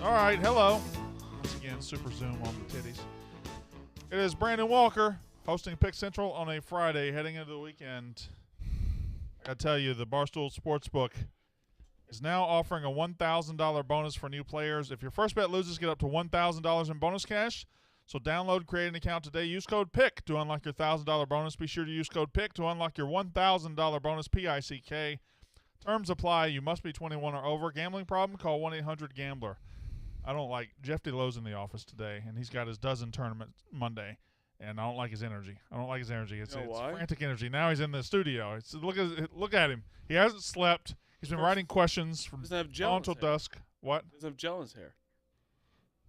All right, hello. Once again, Super Zoom on the titties. It is Brandon Walker hosting Pick Central on a Friday heading into the weekend. I gotta tell you, the Barstool Sports book is now offering a $1,000 bonus for new players. If your first bet loses, get up to $1,000 in bonus cash. So download, create an account today. Use code PICK to unlock your $1,000 bonus. Be sure to use code PICK to unlock your $1,000 bonus, PICK. Terms apply. You must be 21 or over. Gambling problem? Call 1-800-GAMBLER. I don't like Jeff DeLo's in the office today, and he's got his dozen tournament Monday, and I don't like his energy. It's frantic energy. Now he's in the studio. Look at him. He hasn't slept. He's been writing questions from dawn till dusk. What? Doesn't have gel in his hair.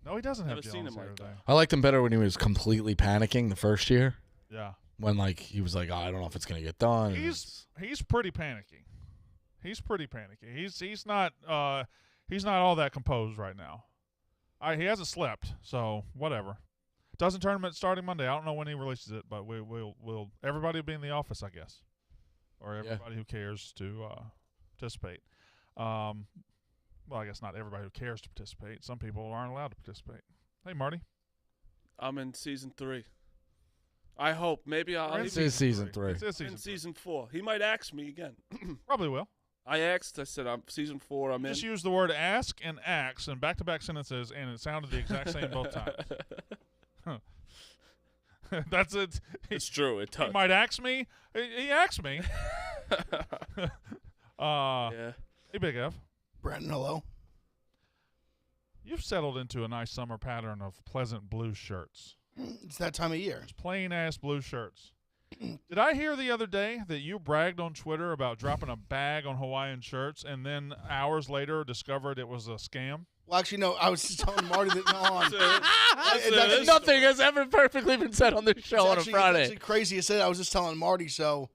No, he doesn't have Never gel seen in his him hair like today. that. I liked him better when he was completely panicking the first year. Yeah. When he was like, oh, I don't know if it's gonna get done. He's pretty panicky. He's not all that composed right now. He hasn't slept, so whatever. Dozen tournament starting Monday. I don't know when he releases it, but we'll everybody will be in the office, I guess, or everybody who cares to participate. Well, I guess not everybody who cares to participate. Some people aren't allowed to participate. Hey, Marty. I'm in season 3. I hope. Maybe I'll. This is season 3. It's in season 4. He might ask me again. Probably will. I asked. I said, I'm season 4. I'm Just in. use the word ask and ax in back-to-back sentences, and it sounded the exact same both times. That's it. It's true. It does. He might ask me. He asked me. Yeah. Hey, Big F. Brandon, hello. You've settled into a nice summer pattern of pleasant blue shirts. It's that time of year. Just plain-ass blue shirts. Did I hear the other day that you bragged on Twitter about dropping a bag on Hawaiian shirts and then hours later discovered it was a scam? Well, actually, no. I was just telling Marty that Nothing has ever perfectly been said on this show on a Friday. It's actually crazy. I was just telling Marty, so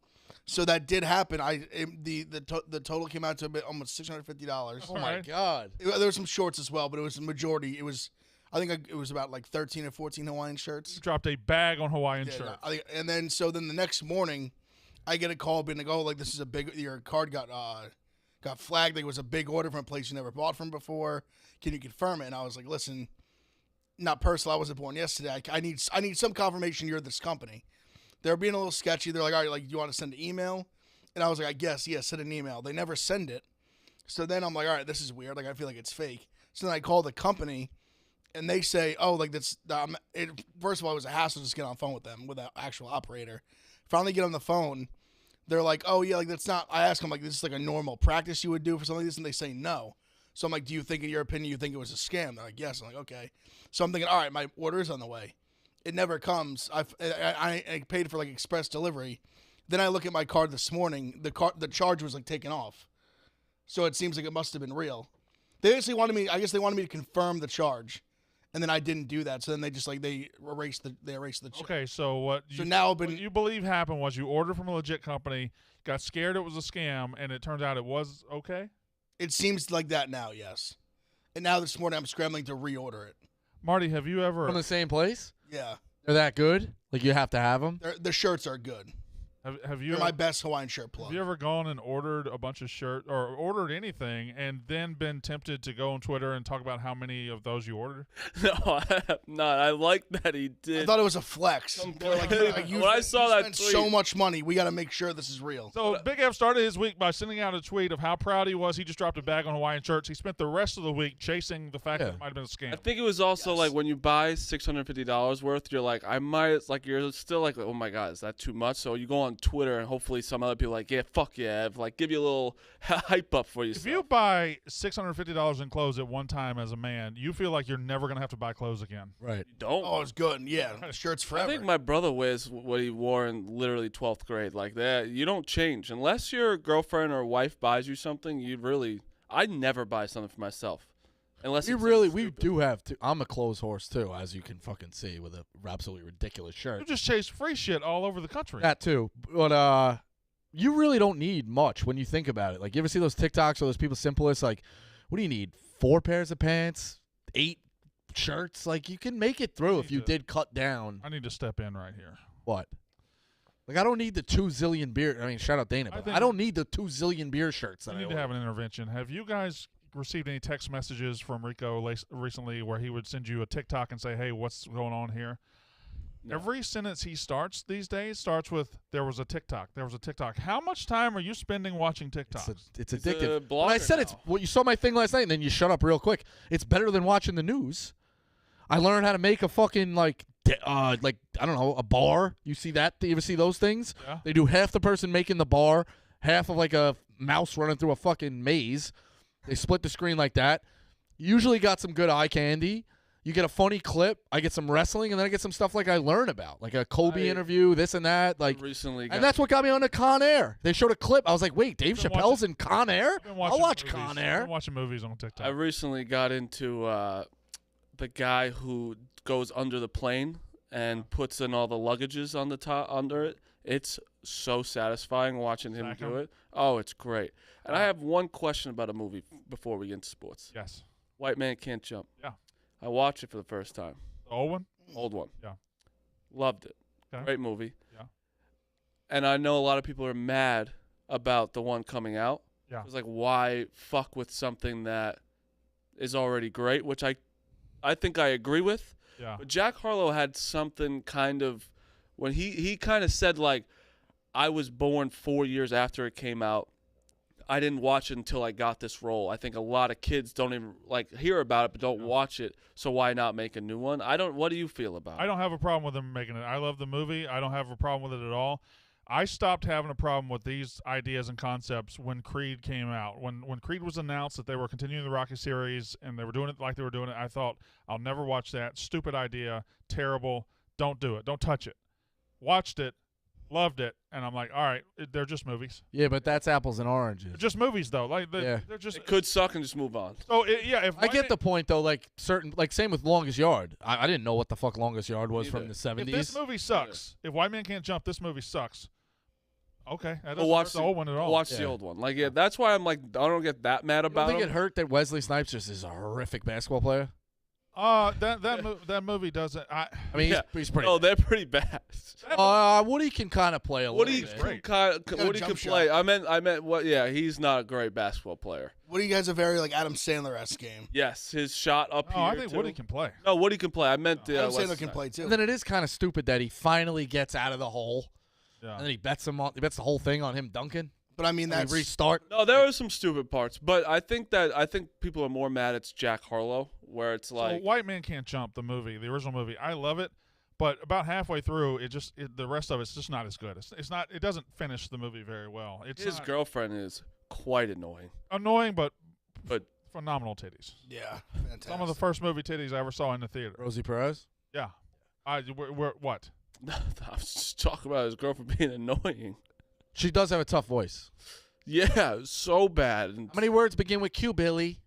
that did happen. The total came out to almost $650. Oh my God! There were some shorts as well, but it was the majority. I think it was about like 13 or 14 Hawaiian shirts. You dropped a bag on Hawaiian shirts. And then the next morning, I get a call being like, this is a big, your card got flagged. Like it was a big order from a place you never bought from before. Can you confirm it? And I was like, listen, not personal. I wasn't born yesterday. I need some confirmation you're this company. They're being a little sketchy. They're like, all right, like, do you want to send an email? And I was like, I guess, yeah, send an email. They never send it. So then I'm like, all right, this is weird. Like, I feel like it's fake. So then I call the company. And they say, oh, like that's first of all, it was a hassle to just get on the phone with them, with an actual operator. Finally get on the phone. They're like, oh, yeah, like that's not. I ask them, like, this is like a normal practice you would do for something like this? And they say no. So I'm like, do you think, in your opinion, you think it was a scam? They're like, yes. I'm like, okay. So I'm thinking, all right, my order is on the way. It never comes. I paid for like express delivery. Then I look at my card this morning. The charge was like taken off. So it seems like it must have been real. They actually wanted me to confirm the charge. And then I didn't do that, so then they just they erased the check. Okay, so what you believe happened was you ordered from a legit company, got scared it was a scam, and it turned out it was okay? It seems like that now, yes. And now this morning I'm scrambling to reorder it. Marty, have you ever From the same place? Yeah. They're that good? Like you have to have them? The shirts are good. Have you They're my best Hawaiian shirt plug. Have you ever gone and ordered a bunch of shirts or ordered anything and then been tempted to go on Twitter and talk about how many of those you ordered? No, I have not. I like that he did. I thought it was a flex. They're like, when I saw that spent tweet, so much money, we got to make sure this is real. So Big F started his week by sending out a tweet of how proud he was. He just dropped a bag on Hawaiian shirts. He spent the rest of the week chasing the fact that it might have been a scam. I think it was also like when you buy $650 worth, you're like, you're still like, oh my God, is that too much? So you go on Twitter and hopefully some other people are like, yeah, fuck yeah, like give you a little hype up for yourself. If you buy $650 in clothes at one time as a man, you feel like you're never going to have to buy clothes again. Right. You don't. Oh, it's good. Yeah, shirts forever. I think my brother wears what he wore in literally 12th grade. Like that, you don't change unless your girlfriend or wife buys you something. I never buy something for myself. Unless we do have to. I'm a clothes horse too, as you can fucking see with a absolutely ridiculous shirt. You just chase free shit all over the country. That too, but you really don't need much when you think about it. Like, you ever see those TikToks or those people simplest? Like, what do you need? 4 pairs of pants, 8 shirts. Like, you can make it through if you did cut down. I need to step in right here. What? Like, I don't need the 2 zillion beer. I mean, shout out Dana, but I don't need the 2 zillion beer shirts. I need to have an intervention. Have you guys received any text messages from Rico recently where he would send you a TikTok and say, "Hey, what's going on here?" No. Every sentence he starts these days starts with "There was a TikTok. There was a TikTok." How much time are you spending watching TikToks? It's He's a addictive. blogger But I said now. it's. Well, you saw my thing last night, and then you shut up real quick. It's better than watching the news. I learned how to make a fucking like I don't know, a bar. You see that? You ever see those things? Yeah. They do half the person making the bar, half of like a mouse running through a fucking maze. They split the screen like that. Usually got some good eye candy. You get a funny clip. I get some wrestling, and then I get some stuff like I learn about, like a Kobe interview, this and that. Like, recently, and that's what got me on to Con Air. They showed a clip. I was like, wait, Dave Been Chappelle's watching- in Con Air? Been I'll watching watch movies. Con Been Air. watching movies on TikTok. I recently got into the guy who goes under the plane and puts in all the luggages on the top under it. It's so satisfying watching him Stack do 'em? it. Oh, it's great. And I have one question about a movie before we get into sports. Yes. White Man Can't Jump. Yeah. I watched it for the first time. The old one? Old one. Yeah. Loved it. Okay. Great movie. Yeah. And I know a lot of people are mad about the one coming out. Yeah. It's like, why fuck with something that is already great, which I think I agree with. Yeah. But Jack Harlow had something kind of, when he kind of said, like, I was born 4 years after it came out. I didn't watch it until I got this role. I think a lot of kids don't even like hear about it, but don't watch it. So why not make a new one? What do you feel about it? I don't have a problem with them making it. I love the movie. I don't have a problem with it at all. I stopped having a problem with these ideas and concepts when Creed came out. When Creed was announced that they were continuing the Rocky series and they were doing it like they were doing it, I thought, I'll never watch that. Stupid idea. Terrible. Don't do it. Don't touch it. Watched it. Loved it. And I'm like, all right, they're just movies. Yeah, but that's apples and oranges. They're just movies, though. Like Yeah. they're just. It could suck and just move on. So yeah, if I get the point though. Like same with Longest Yard. I didn't know what the fuck Longest Yard was from Neither. the if '70s. this movie sucks, if White Man Can't Jump, this movie sucks. Okay, that doesn't Watch hurt the old one at all. Watch the Yeah. old one. Like, yeah, that's why I'm like, I don't get that mad I don't about think it. it hurt that Wesley Snipes just is a horrific basketball player. That movie doesn't. I mean, Yeah. he's pretty. Oh, they're pretty bad. Woody can kind of play a What do little you bit. got a what he jump can play? shot. I meant what? Yeah, he's not a great basketball player. Woody has a very like Adam Sandler-esque game. Yes, his shot up Oh, here. I think too. Woody can play. No, Woody can play. I meant Adam Wesley Sandler can Snipes. play too. And then it is kind of stupid that he finally gets out of the hole, Yeah. and then he bets him on. He bets the whole thing on him dunking. But I mean, And that's we restart. No, there are some stupid parts, but I think people are more mad at Jack Harlow, where it's So like, White Man Can't Jump, the movie, the original movie. I love it, but about halfway through, the rest of it's just not as good. It's not. It doesn't finish the movie very well. It's his not girlfriend is quite annoying. annoying, but But phenomenal titties. yeah, fantastic. Some of the first movie titties I ever saw in the theater. Rosie Perez. Yeah. We're what? I was just talking about his girlfriend being annoying. She does have a tough voice. Yeah, so bad. And How many words begin with Q, Billy?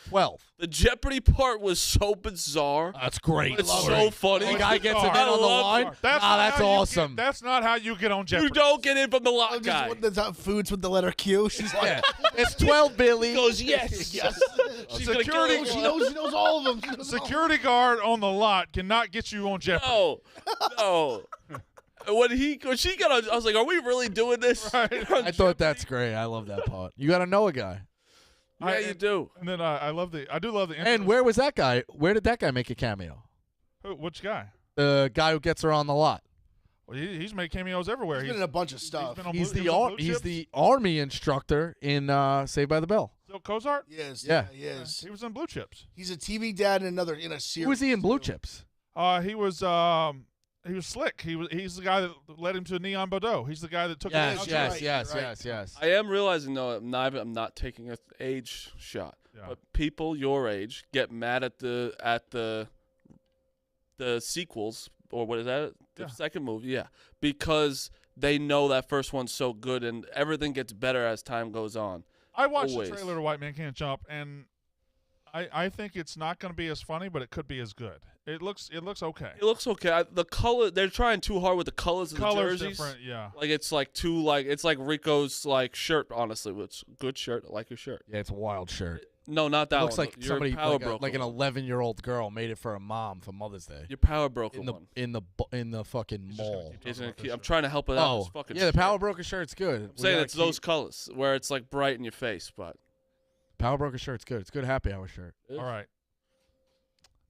12. the Jeopardy part was so bizarre. That's great. It's so funny. The guy gets I it on the love line. it. That's how you awesome. that's not how you get on Jeopardy. You don't get in from the lot Just guy. what the top foods with the letter Q. She's like, Yeah. It's 12, Billy. He goes, yes. yes. She's gonna Security- kill She him. knows all of them. She knows all of them. Security guard on the lot cannot get you on Jeopardy. No. When she got on, I was like, are we really doing this? Right. I thought that's great. I love that part. You got to know a guy. Yeah, you do. And then I do love the. And where was that guy? Where did that guy make a cameo? Which guy? The guy who gets her on the lot. Well, he's made cameos everywhere. He's been in a bunch of stuff. been on He's Blue- the he was on Blue he's Chips. the army instructor in Saved by the Bell. Still Cozart. Yes. Yeah. He is. He was in Blue Chips. He's a TV dad in a series. Who was he in Blue too. Chips? He was slick. He's the guy that led him to Neon Bordeaux. He's the guy that took him. Yes, to yes, right, yes, right. yes, yes. I am realizing, though, I'm not taking an age shot. Yeah. But people your age get mad at the sequels, or what is that? The Yeah. second movie, yeah, because they know that first one's so good, and everything gets better as time goes on. I watched Always. the trailer to White Man Can't Jump, and I think it's not going to be as funny, but it could be as good. It looks okay. It looks okay. The color, they're trying too hard with the colors of Color's the jerseys. different, yeah. Like it's like too like it's like Rico's like shirt. Honestly, it's a good shirt. I like your shirt. Yeah, it's a wild shirt. No, not that It looks one. like Your somebody power broker like an one. 11-year-old girl made it for a mom for Mother's Day. Your power broker In the one. in the fucking He's just gonna mall. keep He's talking gonna about keep, this I'm shit. trying to help it out. Oh, It's fucking yeah, the shirt. Power Broker shirt's good. I'm saying it's those colors where it's like bright in your face, but Power Broker shirt's good. It's a good happy hour shirt. All right.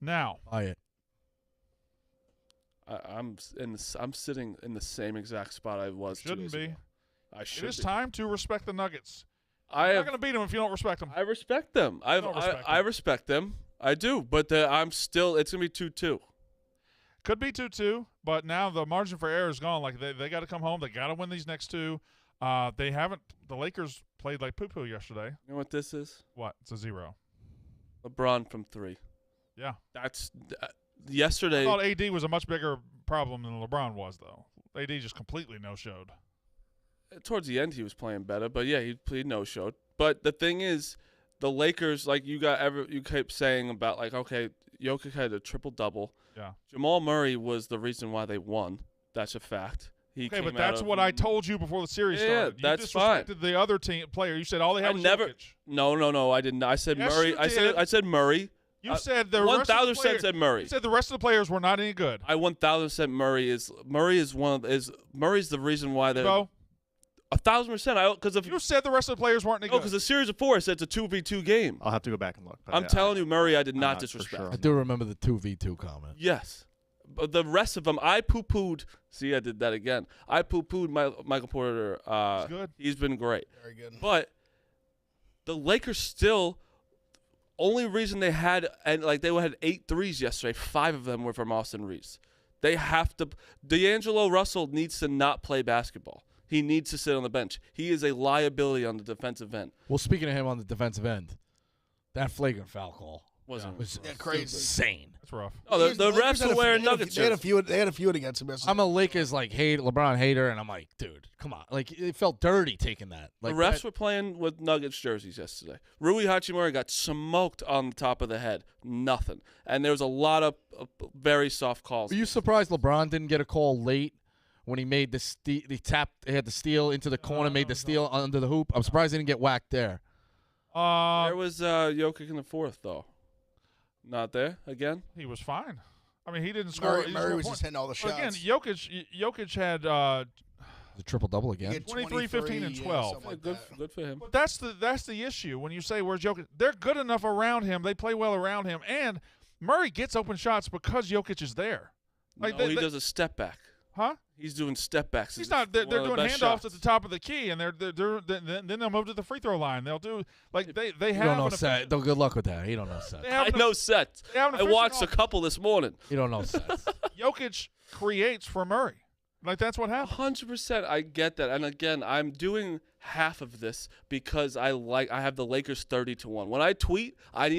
Now, Buy it. I'm sitting in the same exact spot I was. 2 shouldn't days be. ago. I should. It is be. time to respect the Nuggets. I You're have. not going to beat them if you don't respect them. I respect them. I respect them. I do, but I'm still. It's gonna be 2-2. Could be 2-2, but now the margin for error is gone. Like they got to come home. They got to win these next two. They haven't. The Lakers played like poo-poo yesterday. You know what this is? What? It's a 0. LeBron from 3. Yeah. That's I yesterday. thought AD was a much bigger problem than LeBron was, though. AD just completely no-showed. Towards the end, he was playing better, but yeah, he no-showed. But the thing is, the Lakers, like you kept saying about like, okay, Jokic had a triple-double. Yeah. Jamal Murray was the reason why they won. That's a fact. Okay, but that's what I told you before the series started. You that's fine. disrespected the other team player. You said all they had was Jokic. No, I didn't. I said Yes, Murray. you I said Murray. You said the rest of the 1,000% players, said Murray. You said the rest of the players were not any good. I 1,000% Murray's the reason why they're Bo, 1,000%. Because if you said the rest of the players weren't any good. because the series of 4 I said it's a 2v2 game. I'll have to go back and look. But I'm telling you, Murray, I did I'm not not for disrespect. sure. I do remember the 2v2 comment. Yes. But the rest of them, I poo-pooed. See, I did that again. I poo-pooed Michael Porter. He's good. He's been great. Very good. But the Lakers still, only reason they had, and like they had 8 threes yesterday, 5 of them were from Austin Reeves. They have to. D'Angelo Russell needs to not play basketball. He needs to sit on the bench. He is a liability on the defensive end. Well, speaking of him on the defensive end, that flagrant foul call Wasn't. was crazy. insane. That's rough. Oh, the Lakers refs had were a- wearing they had a- Nuggets They had a shirts. few. They had a feud against him. I'm a Lakers LeBron hater, and I'm like, dude, come on. Like, it felt dirty taking that. The Like refs that- were playing with Nuggets jerseys yesterday. Rui Hachimura got smoked on the top of the head. Nothing. And there was a lot of very soft calls. Were you surprised LeBron didn't get a call late when he made the tap? He had the steal into the corner, made the steal under the hoop. I'm surprised he didn't get whacked there. There was Jokic in the 4th, though. Not there again? He was fine. I mean, he didn't score. Murray was point. just hitting all the But shots. again, Jokic had The triple double He again. had 23, 15, and 12. something like Good, that. good for him. But that's the issue when you say where's Jokic. They're good enough around him. They play well around him, and Murray gets open shots because Jokic is there. Like No, he does a step back. Huh? He's doing step backs. He's not. They're One of the doing best handoffs shots. at the top of the key, and then they'll move to the free throw line. They'll do like they You have. don't know an set. efficient- Though good luck with that. You don't know set. They have I an- know sets. they have an I efficient watched a off- couple this morning. You don't know sets. Jokic creates for Murray. Like that's what happens. 100%. I get that. And again, I'm doing half of this because I have the Lakers 30-1. When I tweet, I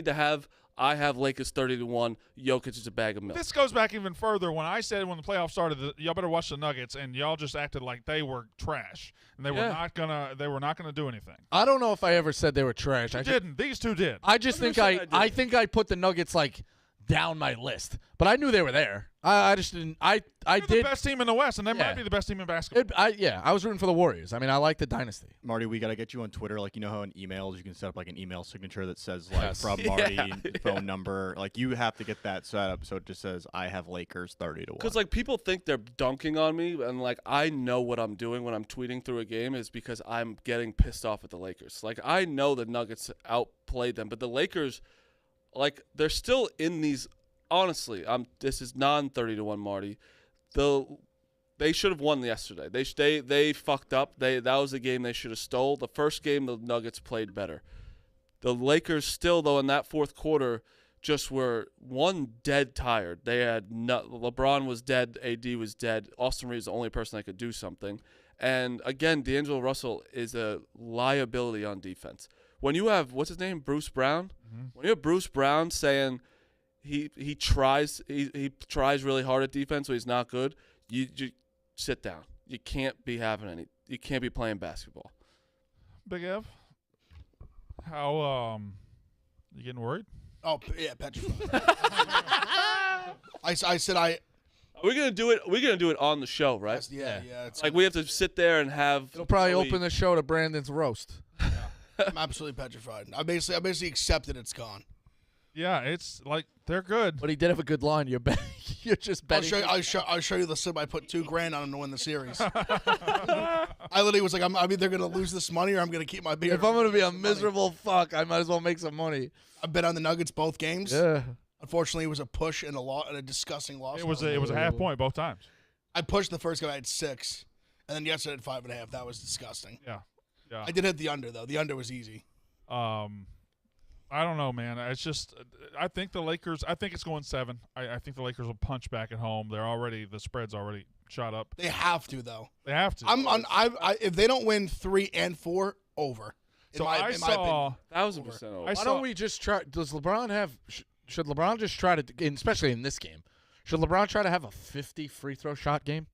have Lakers 30-1. Jokic is a bag of milk. This goes back even further. When I said when the playoffs started, y'all better watch the Nuggets, and y'all just acted like they were trash, and they were not gonna do anything. I don't know if I ever said they were trash. You didn't. These two did. I just think 100% I I did. think I put the Nuggets like down my list, but I knew they were there. I just didn't. I They're did. the best team in the West, and they Yeah. might be the best team in basketball. I was rooting for the Warriors. I mean, I like the dynasty. Marty, we got to get you on Twitter. Like, you know how in emails you can set up like an email signature that says like Yes. from Yeah. Marty phone number. Like, you have to get that set up so it just says I have Lakers 30-1. Because like people think they're dunking on me, and like I know what I'm doing when I'm tweeting through a game is because I'm getting pissed off at the Lakers. Like I know the Nuggets outplayed them, but the Lakers, like they're still in these. Honestly, this is non-30-1, Marty. They should have won yesterday. They fucked up. That was a game they should have stole. The first game the Nuggets played better. The Lakers still though in that 4th quarter just were dead tired. They had LeBron was dead, AD was dead. Austin Reeves the only person that could do something. And again, D'Angelo Russell is a liability on defense. When you have what's his name, Bruce Brown. When you have Bruce Brown saying he tries really hard at defense, so he's not good. You sit down. You can't be You can't be playing basketball. Big Ev, how you getting worried? Oh yeah, petrified. I said We're gonna do it. We're gonna do it on the show, right? yeah. It's Like we have to sit there and have. It'll probably Joey- open the show to Brandon's roast. I'm absolutely petrified. I basically accepted it's gone. Yeah, it's like they're good. But he did have a good line. You're just I'll betting. I'll show you the slip. I put $2,000 on him to win the series. I literally was like, I'm either gonna lose this money or I'm gonna keep my beer. If I'm gonna be a miserable fuck, I might as well make some money. I bet on the Nuggets both games. Yeah. Unfortunately, it was a push and a disgusting loss. It was a half point both times. I pushed the first game. I had 6, and then yesterday I had 5.5. That was disgusting. Yeah. I did hit the under though. The under was easy. I don't know, man. It's just I think the Lakers. I think it's going 7. I think the Lakers will punch back at home. The spread's already shot up. They have to though. They have to. If they don't win 3 and 4, over. So I saw 1,000% over. Why don't we just try? Does LeBron have? Should LeBron just try to, especially in this game? Should LeBron try to have a 50 free throw shot game?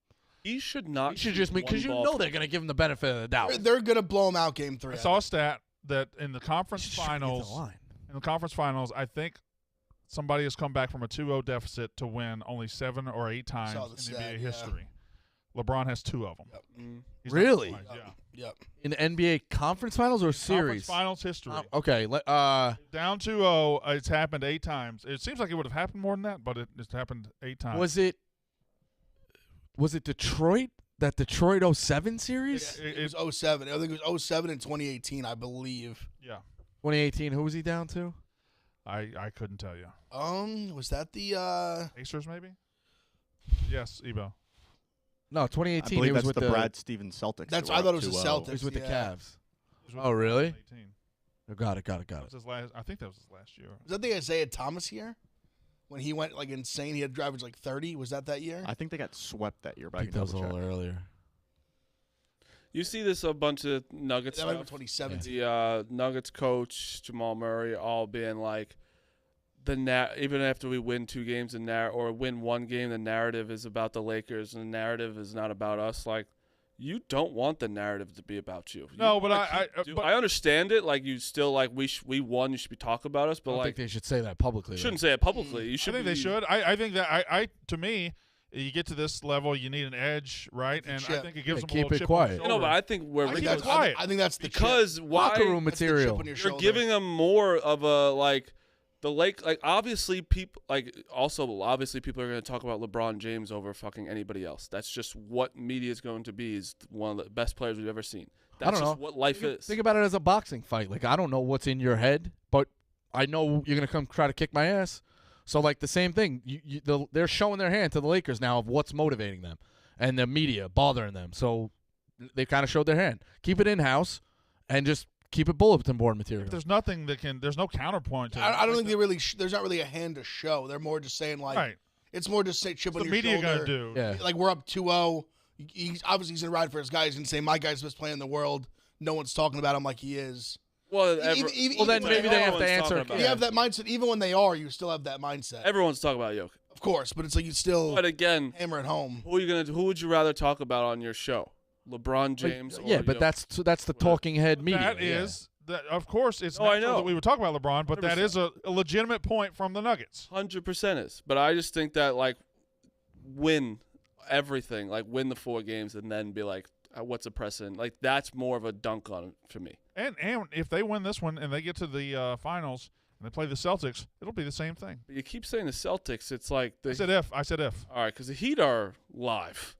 He should not. He should just because you know they're gonna give him the benefit of the doubt. They're gonna blow him out game 3. I saw a stat that in the conference Just try to get to the finals. line. In the conference finals, I think somebody has come back from a 2-0 deficit to win only 7 or 8 times Saw in the NBA stat, history. LeBron has 2 of them. He's not Really? surprised, yeah. Yep. In the NBA conference finals or Conference series? finals history. Okay. Down 2-0, it's happened 8 times. It seems like it would have happened more than that, but it's happened 8 times. Was it Detroit? That Detroit 07 series? It was 07. I think it was 07 and 2018, I believe. Yeah. 2018. Who was he down to? I couldn't tell you. Was that the Pacers, maybe? Yes, Ebo. No, I 2018. believe He was that's with the Brad Stevens Celtics. That's that were I thought up it was the 2-0. Celtics. He was with the yeah. Cavs. It was Oh, really? 2018. Oh, got it. That was his last. I think that was his last year. Was that the Isaiah Thomas year? When he went like insane, he had averaged like 30. Was that year? I think they got swept that year, but I I think can that was a double little check. earlier. You see this a bunch of Nuggets That might have stuff. been 2017. The Nuggets coach Jamal Murray all being like, even after we win 2 games or win 1 game, the narrative is about the Lakers and the narrative is not about us. Like, you don't want the narrative to be about you. No, You but wanna but I understand it. Like, you still like we won. You should be talking about us, I but don't like think they should say that publicly. you though. shouldn't say it publicly. You I should. think they should. I think that to me, you get to this level, you need an edge, right? And I chip. think it gives Yeah, them keep a little it chip quiet. on the You know, but shoulder. I think we're I think ridiculous. that's quiet. I think that's the Because chip. why? Locker room That's the chip material. on your You're shoulder. giving them more of a like the Lake. Like obviously people obviously people are going to talk about LeBron James over fucking anybody else. That's just what media is going to be. Is one of the best players we've ever seen. That's I don't just know. what life is. Think about it as a boxing fight. Like, I don't know what's in your head, but I know you're going to come try to kick my ass. So, like, the same thing. They're showing their hand to the Lakers now of what's motivating them and the media bothering them. So, they kind of showed their hand. Keep it in-house and just keep it bulletin board material. There's nothing there's no counterpoint to it. I don't think they really. There's not really a hand to show. They're more just saying like. Right. It's more just say chip What's on the your media shoulder. going to do? Yeah. Like we're up 2-0. He's obviously going to ride for his guys and say my guy's the best player in the world. No one's talking about him like he is. Well, Well, then maybe they have to answer. About You have that mindset. Even when they are, you still have that mindset. Everyone's talking about Jokic. Of course, but it's like you still But again, hammer it home. who would you rather talk about on your show? LeBron James? Yeah, or but Jokic? that's the talking head media. That yeah. is that. Of course, it's No, I natural know. that we would talk about LeBron, but that 100%. is a legitimate point from the Nuggets. 100% is. But I just think that like win everything, like win the 4 games, and then be like, what's a precedent? Like that's more of a dunk on it for me. And if they win this one and they get to the finals and they play the Celtics, it'll be the same thing. But you keep saying the Celtics. It's like I said if. All right, because the Heat are live,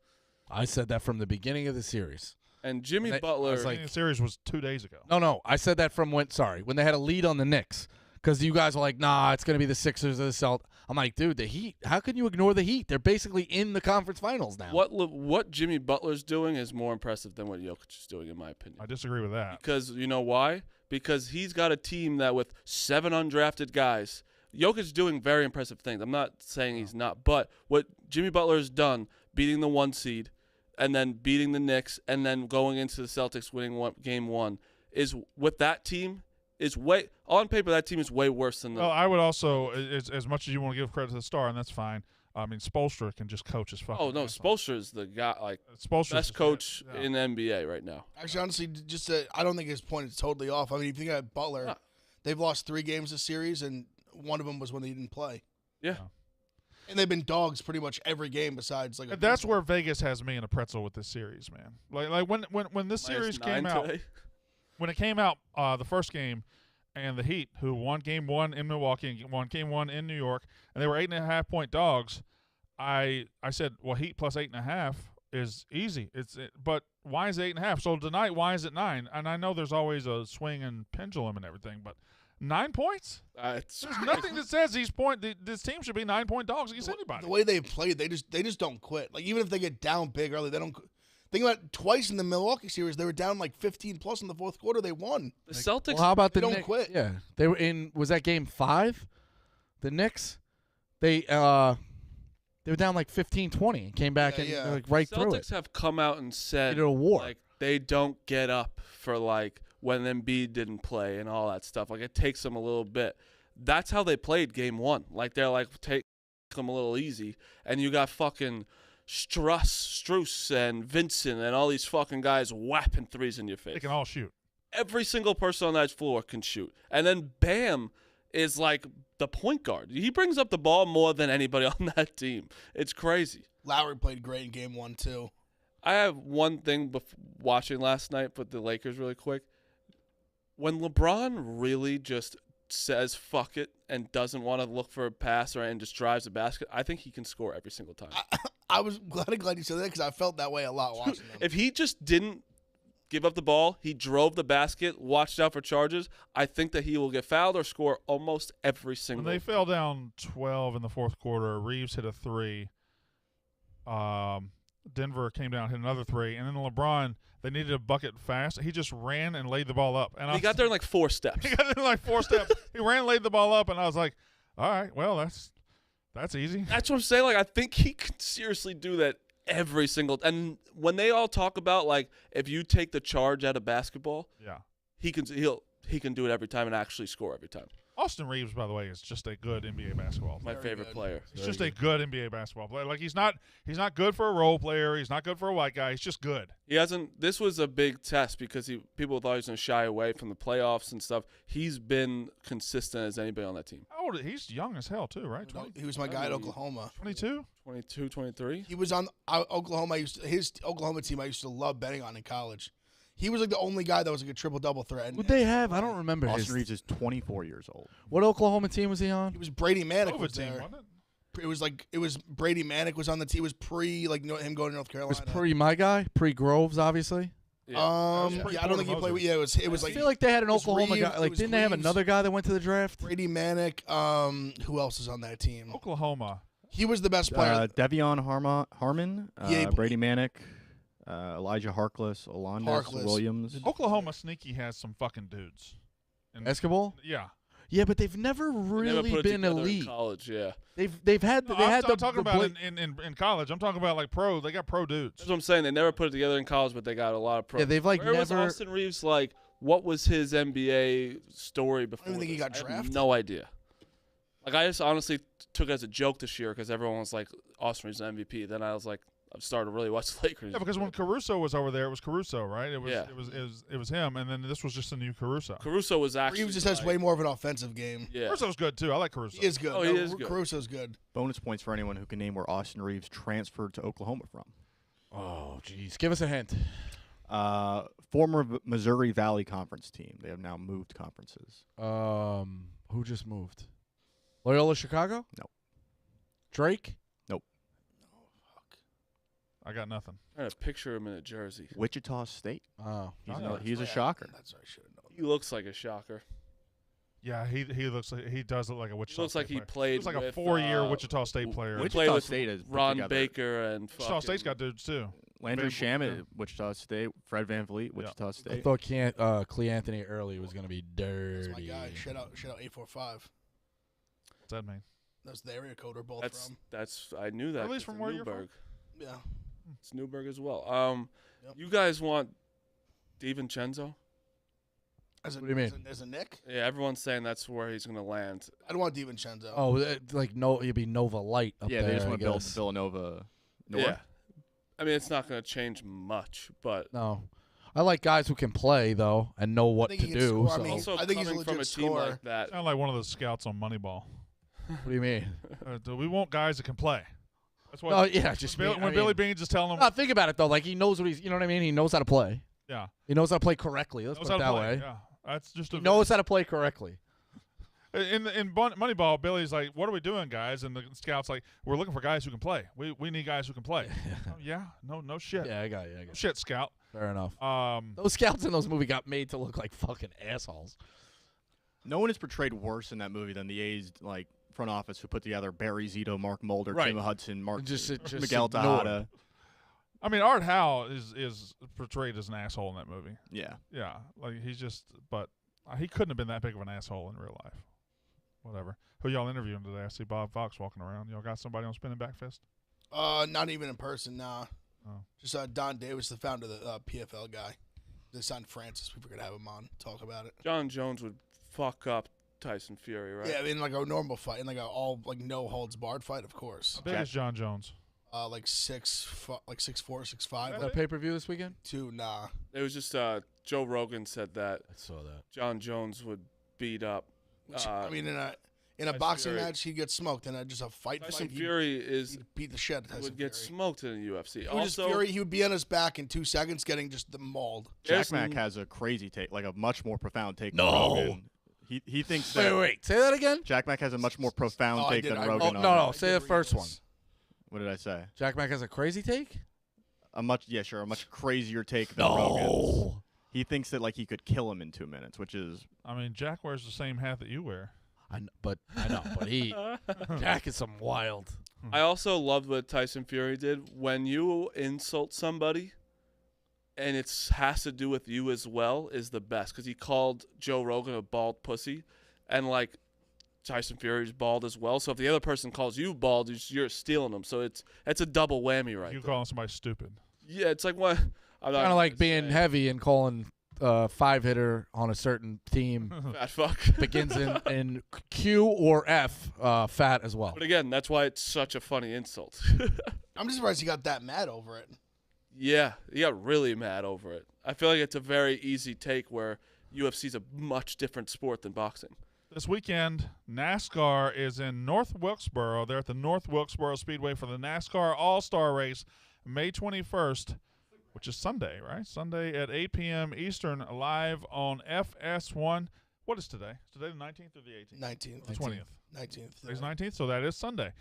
I said that from the beginning of the series. and Jimmy I Butler. was like- The series was 2 days ago. No, I said that from when they had a lead on the Knicks. Because you guys were like, nah, it's going to be the Sixers or the Celtics. I'm like, dude, the Heat, how can you ignore the Heat? They're basically in the conference finals now. what Jimmy Butler's doing is more impressive than what Jokic is doing, in my opinion. I disagree with that. Because you know why? Because he's got a team that with 7 undrafted guys. Jokic's doing very impressive things. I'm not saying he's not, but what Jimmy Butler has done, beating the 1 seed, and then beating the Knicks, and then going into the Celtics winning game 1, is with that team is way on paper that team is way worse than the. Well, I would also, as much as you want to give credit to the star, and that's fine. I mean, Spoelstra can just coach his fucking. Oh no, ass off. Spoelstra is the guy, like Spoelstra's best just coach it. Yeah. in the NBA right now. Actually, honestly, I don't think his point is totally off. I mean, if you think about Butler, Huh. they've lost 3 games this series, and one of them was when they didn't play. Yeah. And they've been dogs pretty much every game besides like. And that's where Vegas has me in a pretzel with this series, man. Like when this series -9 came out, today. when it came out, the first game, and the Heat, who won Game 1 in Milwaukee and won Game 1 in New York, and they were 8.5-point dogs. I said, well, Heat plus 8.5 is easy. But why is it 8.5? So tonight, why is it 9? And I know there's always a swing and pendulum and everything, but 9 points? There's Nothing that says this team should be 9-point dogs against anybody. The way they played, they just don't quit. Like even if they get down big early, they don't. Think about it, twice in the Milwaukee series, they were down like 15 plus in the fourth quarter. They won. The Celtics. Well, how about the don't Knicks? quit. Yeah, they were in. Was that Game 5? The Knicks, they were down like 15-20 and came back and like right through it. Celtics have come out and said They did a war. like they don't get up for like when Embiid didn't play and all that stuff. Like it takes them a little bit. That's how they played Game 1. Like they're like take them a little easy, and you got fucking Struess and Vincent and all these fucking guys whapping threes in your face. They can all shoot. Every single person on that floor can shoot. And then Bam is like the point guard. He brings up the ball more than anybody on that team. It's crazy. Lowry played great in Game 1 too. I have one thing watching last night with the Lakers really quick. When LeBron really just says fuck it and doesn't want to look for a pass and just drives the basket, I think he can score every single time. I was glad you said that because I felt that way a lot watching them. If he just didn't give up the ball, he drove the basket, watched out for charges, I think that he will get fouled or score almost every single When they fell down 12 in the fourth quarter, Reeves hit a 3. Denver came down, hit another 3, and then LeBron, they needed a bucket fast. He just ran and laid the ball up. And He got there in like 4 steps. He got there in like 4 steps. He ran and laid the ball up, and I was like, all right, well, that's easy. That's what I'm saying. Like, I think he can seriously do that every single. And when they all talk about like, if you take the charge out of basketball, Yeah. he can do it every time and actually score every time. Austin Reeves, by the way, is just a good NBA basketball player. My favorite player. He's just a good NBA basketball player. Like he's not good for a role player. He's not good for a white guy. He's just good. He hasn't. This was a big test because people thought he was going to shy away from the playoffs and stuff. He's been consistent as anybody on that team. How old? He's young as hell too, right? He was my guy at Oklahoma. 22. 22, 23. He was on Oklahoma. His Oklahoma team I used to love betting on in college. He was like the only guy that was like a triple-double threat. And Who'd they have? I don't remember. Austin Reeves is 24 years old. What Oklahoma team was he on? He was Brady Manick COVID was team, there. wasn't it? It was Brady Manick was on the team. It was pre like him going to North It Carolina. was pre my guy, pre Groves, obviously. Yeah. I don't think he Porter played. Moses. Yeah, it was I like feel like they had an it was Oklahoma Reeves- guy. it Like, was didn't they have Reeves, another guy that went to the draft? Brady Manick. Who else is on that team? Oklahoma. He was the best player. Devion Harmon, Yeah, Brady Manick, Elijah Harkless, Alondas Williams. Oklahoma sneaky has some fucking dudes. And, Basketball? yeah. Yeah, but they've never They really never put it been together in elite. college, yeah. They've had No, they I'm, had I'm the talking the about Blake- in college. I'm talking about like pro. They got pro dudes. That's what I'm saying. They never put it together in college, but they got a lot of pro. Yeah, they've, like, Where was never- Austin Reeves like? What was his NBA story before? think he this? got I have drafted. no idea. Like I just honestly took it as a joke this year because everyone was like Austin Reeves is MVP. Then I was like, I started to really watch the Lakers. Yeah, because when Caruso was over there, it was Caruso, right? It was Yeah. it was him, and then this was just a new Caruso. Caruso was actually Reeves just has like- way more of an offensive game. Yeah. Caruso's good too. I like Caruso. He is good. Oh, he is good. Caruso's good. Bonus points for anyone who can name where Austin Reeves transferred to Oklahoma from. Oh, jeez. Give us a hint. Former Missouri Valley Conference team. They have now moved conferences. Who just moved? Loyola Chicago? No. Drake? I got nothing. I'm trying to picture him in a jersey. Wichita State. Oh. He's a shocker. That's what I should have known. He looks like a shocker. Yeah, he looks like he does look like a Wichita. He looks like State he player. played He looks like a with, 4-year Wichita State player. Which- Wichita played with State has put Ron together Baker and Wichita State's got fucking- dudes too. Landry Van- Shamet, yeah. Wichita State. Fred Van Vliet, Wichita I State. thought Clee Anthony early was going to be dirty. That's my guy. Shout out 845. What's that mean? That's the area code we're both from. That's I knew that. At least It's from in where you're from? Newburgh. Yeah. It's Newburgh as well. Yep. You guys want DiVincenzo? As a, What do you mean? As a Nick? Yeah, everyone's saying that's where he's going to land. I don't want DiVincenzo. Oh, like no, it'd be Nova Light up Yeah, there. they just I want to build guess. Villanova North. Yeah. I mean, it's not going to change much, but No, I like guys who can play though and know what think to he can do. score. I So. mean, also I think he's a coming from a legit team scorer. like that. Sound like one of the scouts on Moneyball. What do you mean? We want guys that can play. That's what. No, yeah, just when me. I Billy mean, Beans is telling him, no, think about it though. Like he knows what he's. You know what I mean? He knows how to play. yeah, He knows how to play correctly. Let's knows put how it to that play. way. Yeah, That's just He knows how to play correctly. In Moneyball, Billy's like, "What are we doing, guys?" And the scout's like, "We're looking for guys who can play. We need guys who can play." Oh, yeah, no shit. Yeah, I got you. No shit, scout. Fair enough. Um, Those scouts in those movies got made to look like fucking assholes. No one is portrayed worse in that movie than the A's like front office who put together Barry Zito, Mark Mulder, Right. Tim Hudson, Just Miguel ignored. Tejada. I mean, Art Howe is portrayed as an asshole in that movie. Yeah. Yeah, like he's just, but he couldn't have been that big of an asshole in real life. Whatever. Who y'all interviewing today? I see Bob Fox walking around. Y'all got somebody on Spinning Back Fist? Not even in person, nah. Oh. Just Don Davis, the founder of the PFL guy. They signed Francis. We figured to have him on, talk about it. John Jones would fuck up Tyson Fury, right? Yeah, in like a normal fight, in like a all like no holds barred fight, of course. How big is John Jones? Like 6'4", 6'5". That pay-per-view this weekend? 2, nah. It was just Joe Rogan said that I saw that. John Jones would beat up. Which, I mean, in a Tyson boxing Fury. match, he'd get smoked. And just a Tyson fight, Fury is he'd beat the shit out of Tyson would get Fury. smoked in the UFC. He would just Fury, he would be on his back in 2 seconds, getting just the mauled. There's Jack Mack has a crazy take, like a much more profound take No. than Rogan. He thinks that Wait. Say that again? Jack Mack has a much more profound Oh, I take did. than I- Rogan. Oh, on no, that. no. Say the first one. What did I say? Jack Mack has a crazy take? A much crazier take than Rogan's. No. He thinks that like he could kill him in 2 minutes, which is I mean, Jack wears the same hat that you wear. I know, but Jack is some wild. I also loved what Tyson Fury did. When you insult somebody and it has to do with you as well is the best. Because he called Joe Rogan a bald pussy. And, like, Tyson Fury's bald as well. So if the other person calls you bald, you're stealing them. So it's a double whammy right You there. calling somebody stupid. Yeah, it's like what? Kind of like being heavy and calling 5-hitter on a certain team fat fuck. begins in Q or F, fat as well. But again, that's why it's such a funny insult. I'm just surprised he got that mad over it. Yeah, he got really mad over it. I feel like it's a very easy take where UFC's a much different sport than boxing. This weekend, NASCAR is in North Wilkesboro. They're at the North Wilkesboro Speedway for the NASCAR All-Star Race, May 21st, which is Sunday, right? Sunday at 8 p.m. Eastern, live on FS1. What is today? Is today the 19th or the 18th? 19th. The 20th. 19th. Today's 19th, so that is Sunday.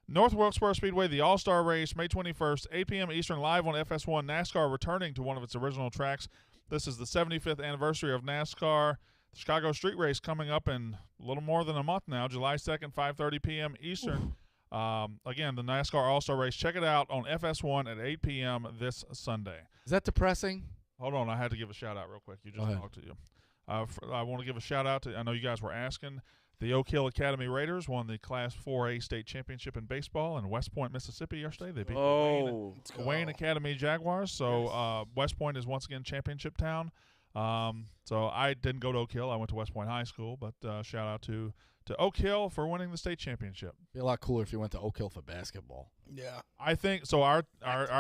North Wilkesboro Speedway, the All-Star Race, May 21st, 8 p.m. Eastern, live on FS1. NASCAR returning to one of its original tracks. This is the 75th anniversary of NASCAR. The Chicago Street Race coming up in a little more than a month now, July 2nd, 5:30 p.m. Eastern. Again, the NASCAR All-Star Race. Check it out on FS1 at 8 p.m. this Sunday. Is that depressing? Hold on, I had to give a shout-out real quick. You just Go ahead. talked to you. I want to give a shout-out to, I know you guys were asking, the Oak Hill Academy Raiders won the Class 4A state championship in baseball in West Point, Mississippi yesterday. They beat the Wayne Academy Jaguars. So West Point is once again championship town. So I didn't go to Oak Hill. I went to West Point High School. But shout out to Oak Hill for winning the state championship. Be a lot cooler if you went to Oak Hill for basketball. Yeah. I think so. Our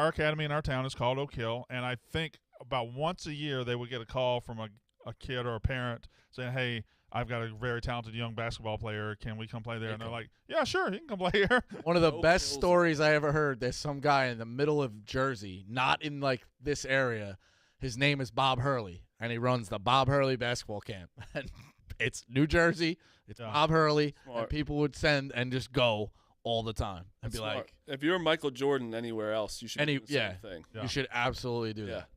academy in our town is called Oak Hill, and I think about once a year they would get a call from a kid or a parent saying, "Hey, I've got a very talented young basketball player. Can we come play there?" And they're like, "Yeah, sure, you can come play here." One of the Oak best Hill's- stories I ever heard. There's some guy in the middle of Jersey, not in like this area. His name is Bob Hurley, and he runs the Bob Hurley basketball camp. And it's New Jersey. It's Yeah. Bob Hurley, and Smart. people would send and just go all the time and That's be smart. like, if you're Michael Jordan anywhere else, you should do the same thing. Yeah. "You should absolutely do Yeah, that."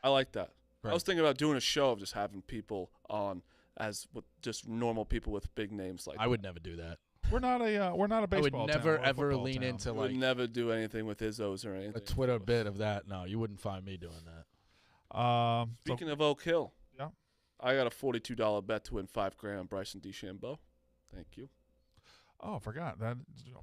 I like that. Right. I was thinking about doing a show of just having people on as with just normal people with big names like I would never do that. We're not a baseball I would town. never We're a ever football lean town. into I would like never do anything with Izzos or anything. a Twitter bit of that. No, you wouldn't find me doing that. So- Speaking of Oak Hill, Yeah. I got a $42 bet to win $5,000 on Bryson DeChambeau. Thank you. oh, I forgot that.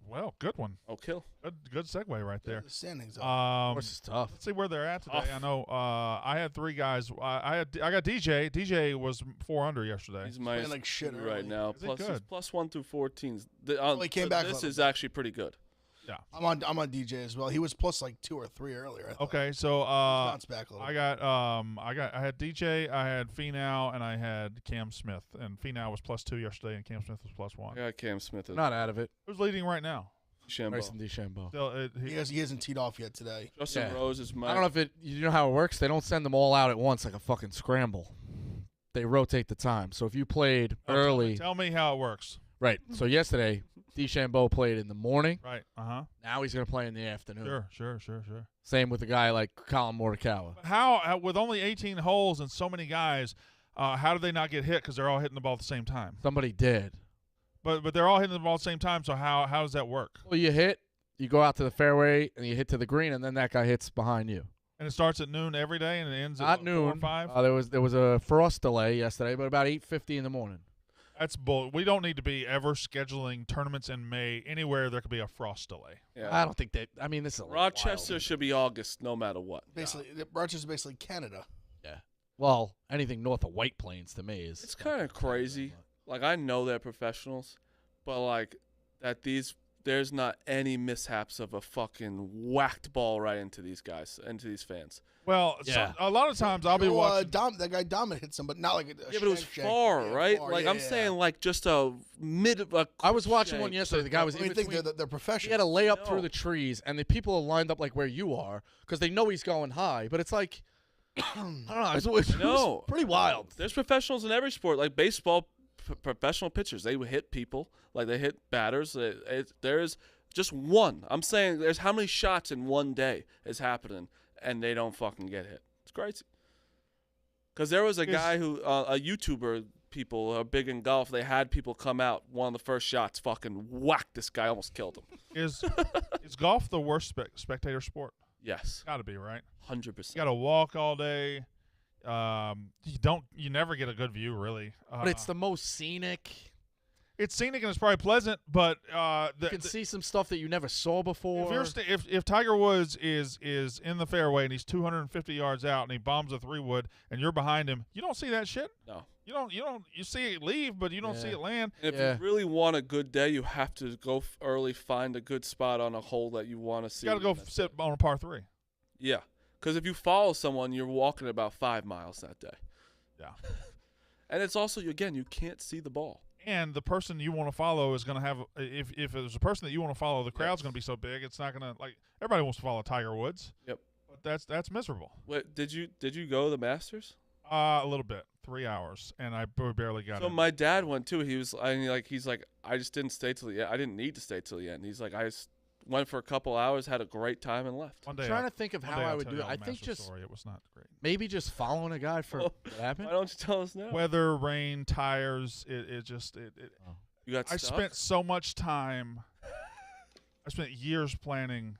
Well, good one. Oak Hill. Good segue right there. The standings are. Horse is tough. Let's see where they're at today. Tough. I know I had three guys. I got DJ. DJ was 4 under yesterday. He's minus like shit 2 right early. now. Is he Plus, he's good? plus 1 through 14s. He came back a This little is bit. actually pretty good. Yeah. I'm on DJ as well. He was plus like 2 or 3 earlier. I thought. Okay, so Bounce back a little. I had DJ, I had Finau, and I had Cam Smith. And Finau was plus 2 yesterday, and Cam Smith was plus 1. I got Cam Smith. I'm not out of it. Who's leading right now? Bryson DeChambeau. DeChambeau. Still, He hasn't teed off yet today. Justin Yeah. Rose is I don't know if you know how it works. They don't send them all out at once like a fucking scramble. they rotate the time. So if you played early, Tell me how it works. right? So yesterday, DeChambeau played in the morning. Right. Now he's going to play in the afternoon. Sure. Same with a guy like Colin Morikawa. But how, with only 18 holes and so many guys, how did they not get hit? Because they're all hitting the ball at the same time. Somebody did. But they're all hitting the ball at the same time. So how does that work? Well, you hit, you go out to the fairway, and you hit to the green, and then that guy hits behind you. And it starts at noon every day, and it ends Not at noon. 4 or 5. There was a frost delay yesterday, but about 8:50 in the morning. That's bull. We don't need to be ever scheduling tournaments in May anywhere there could be a frost delay. Yeah. I don't think that. I mean, this is a little Rochester wild. should be August no matter what. Basically, Rochester's basically Canada. Yeah. Well, anything north of White Plains to me is. It's kind of crazy. Like, I know they're professionals, but like there's not any mishaps of a fucking whacked ball right into these guys, into these fans. Well, Yeah. a lot of times I'll be watching. That guy Dominic hit some, but not like a Yeah, but it was far, right? Like, I'm saying, like, just a mid. I was watching shank. one yesterday. The guy was I in mean, think between. they're professionals. He had a layup No. through the trees, and the people are lined up like where you are because they know he's going high. But it's like, I don't know. It was No. pretty wild. There's professionals in every sport, like baseball. Professional pitchers, they hit people, like they hit batters. There's just one. I'm saying there's how many shots in one day is happening, and they don't fucking get hit. It's crazy. Because there was a guy who, a YouTuber, people are big in golf. They had people come out. One of the first shots, fucking whacked this guy, almost killed him. Is golf the worst spectator sport? Yes, Got to be, right? 100%. You got to walk all day. You never get a good view, really. But it's the most scenic. It's scenic and it's probably pleasant, but You can see some stuff that you never saw before. if Tiger Woods is in the fairway and he's 250 yards out and he bombs a 3-wood and you're behind him, you don't see that shit. No. You see it leave, but you don't see Yeah. it land. And if Yeah. you really want a good day, you have to go early, find a good spot on a hole that you want to see. You got to go That's sit on a par 3. Yeah, because if you follow someone, you're walking about 5 miles that day. Yeah. And it's also, again, you can't see the ball. And the person you want to follow is going to have if there's a person that you want to follow, the crowd's going to be so big, it's not going to like everybody wants to follow Tiger Woods. Yep. But that's miserable. Wait, did you go to the Masters? A little bit, 3 hours, and I barely got So it. my dad went too. He's like, I just didn't stay till the end. I didn't need to stay till the end. He's like, I just went for a couple hours, had a great time, and left. One I'm day trying I'll- to think of one how day I I'll would tell do you it. all I the think Masters just story. It was not great. maybe just following a guy for what happened. Why don't you tell us now? Weather, rain, tires. It You got I stuck? spent so much time. I spent years planning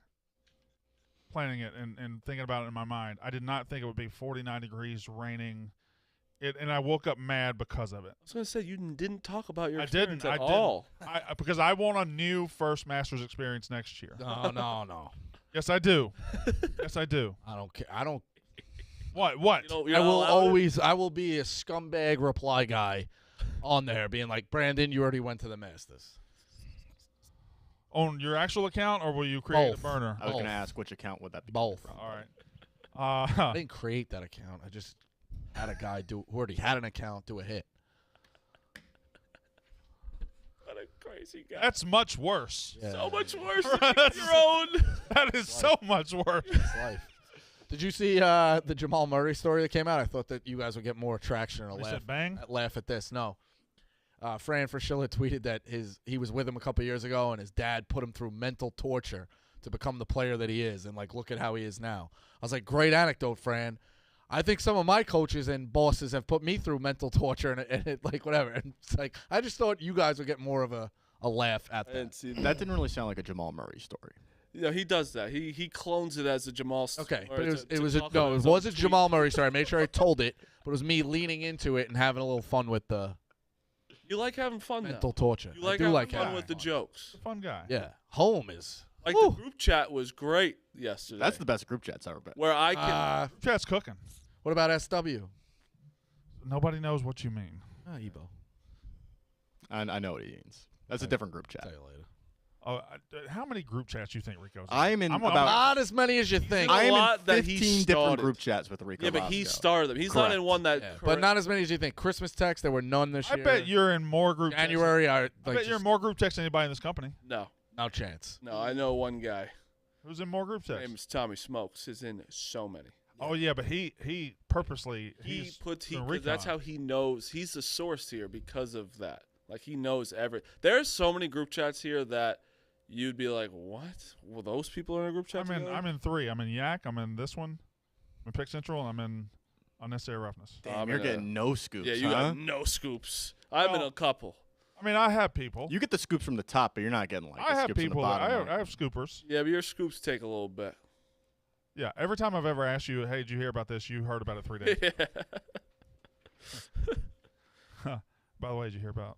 it and thinking about it in my mind. I did not think it would be 49 degrees, raining. And I woke up mad because of it. I was going to say, you didn't talk about your I experience didn't. at I all. because I want a new first Masters experience next year. No. Yes, I do. Yes, I do. I don't care. I don't. What? You're I not will allowed it? always. I will be a scumbag reply guy on there, being like, Brandon, you already went to the Masters. On your actual account, or will you create Both. a burner? I was going to Both. ask which account would that be Both. from. All right. I didn't create that account. I just had a guy who already had an account do a hit. What a crazy guy. That's much worse. Yeah, so much worse That's- than your own. That is so much worse. It's life. Did you see the Jamal Murray story that came out? I thought that you guys would get more traction or They said bang. laugh at this. No. Fran Fraschilla tweeted that he was with him a couple years ago, and his dad put him through mental torture to become the player that he is, and like look at how he is now. I was like, great anecdote, Fran. I think some of my coaches and bosses have put me through mental torture, and it like whatever. And it's like I just thought you guys would get more of a laugh at I that. didn't see That didn't really sound like a Jamal Murray story. Yeah, he does that. He clones it as a Jamal. Okay, or but to it was talk about it his own was a tweet. Jamal Murray story. I made sure I told it, but it was me leaning into it and having a little fun with the You like having fun mental now. torture. You like I do having like fun having with the fun. jokes. Fun guy. Yeah, home is Like Woo. the group chat was great yesterday. That's the best group chat's ever been. where I can. Chat's cooking. What about SW? Nobody knows what you mean. Ebo. I know what he means. That's a different group chat. Tell you later. Oh, how many group chats you think Rico's in? I'm in I'm about. Not as many as you think, a I'm lot in that he 15 different started. group chats with Rico. yeah, but he Bosco. started them. He's not in Correct. one that. yeah, but not as many as you think. Christmas text, there were none this I year. bet you're in more group chats. January. I I like bet you're in more group texts than anybody in this company. No, no chance. no. I know one guy. Who's in more group His name texts? is Tommy Smokes. He's in so many. Oh yeah, but he purposely He puts he doing 'cause that's recon. how he knows he's the source here because of that. Like he knows There's so many group chats here that you'd be like, what? Well, those people are in a group chat. I'm in 3. I'm in Yak. I'm in this one. I'm in Pick Central. And I'm in Unnecessary Roughness. Damn, I'm you're in getting no scoops. Yeah, you huh? got no scoops. I'm in Well, a couple. I mean, I have people. You get the scoops from the top, but you're not getting like I the have scoops people. from the bottom. I have scoopers. Yeah, but your scoops take a little bit. Yeah. Every time I've ever asked you, hey, did you hear about this? You heard about it 3 days. By the way, did you hear about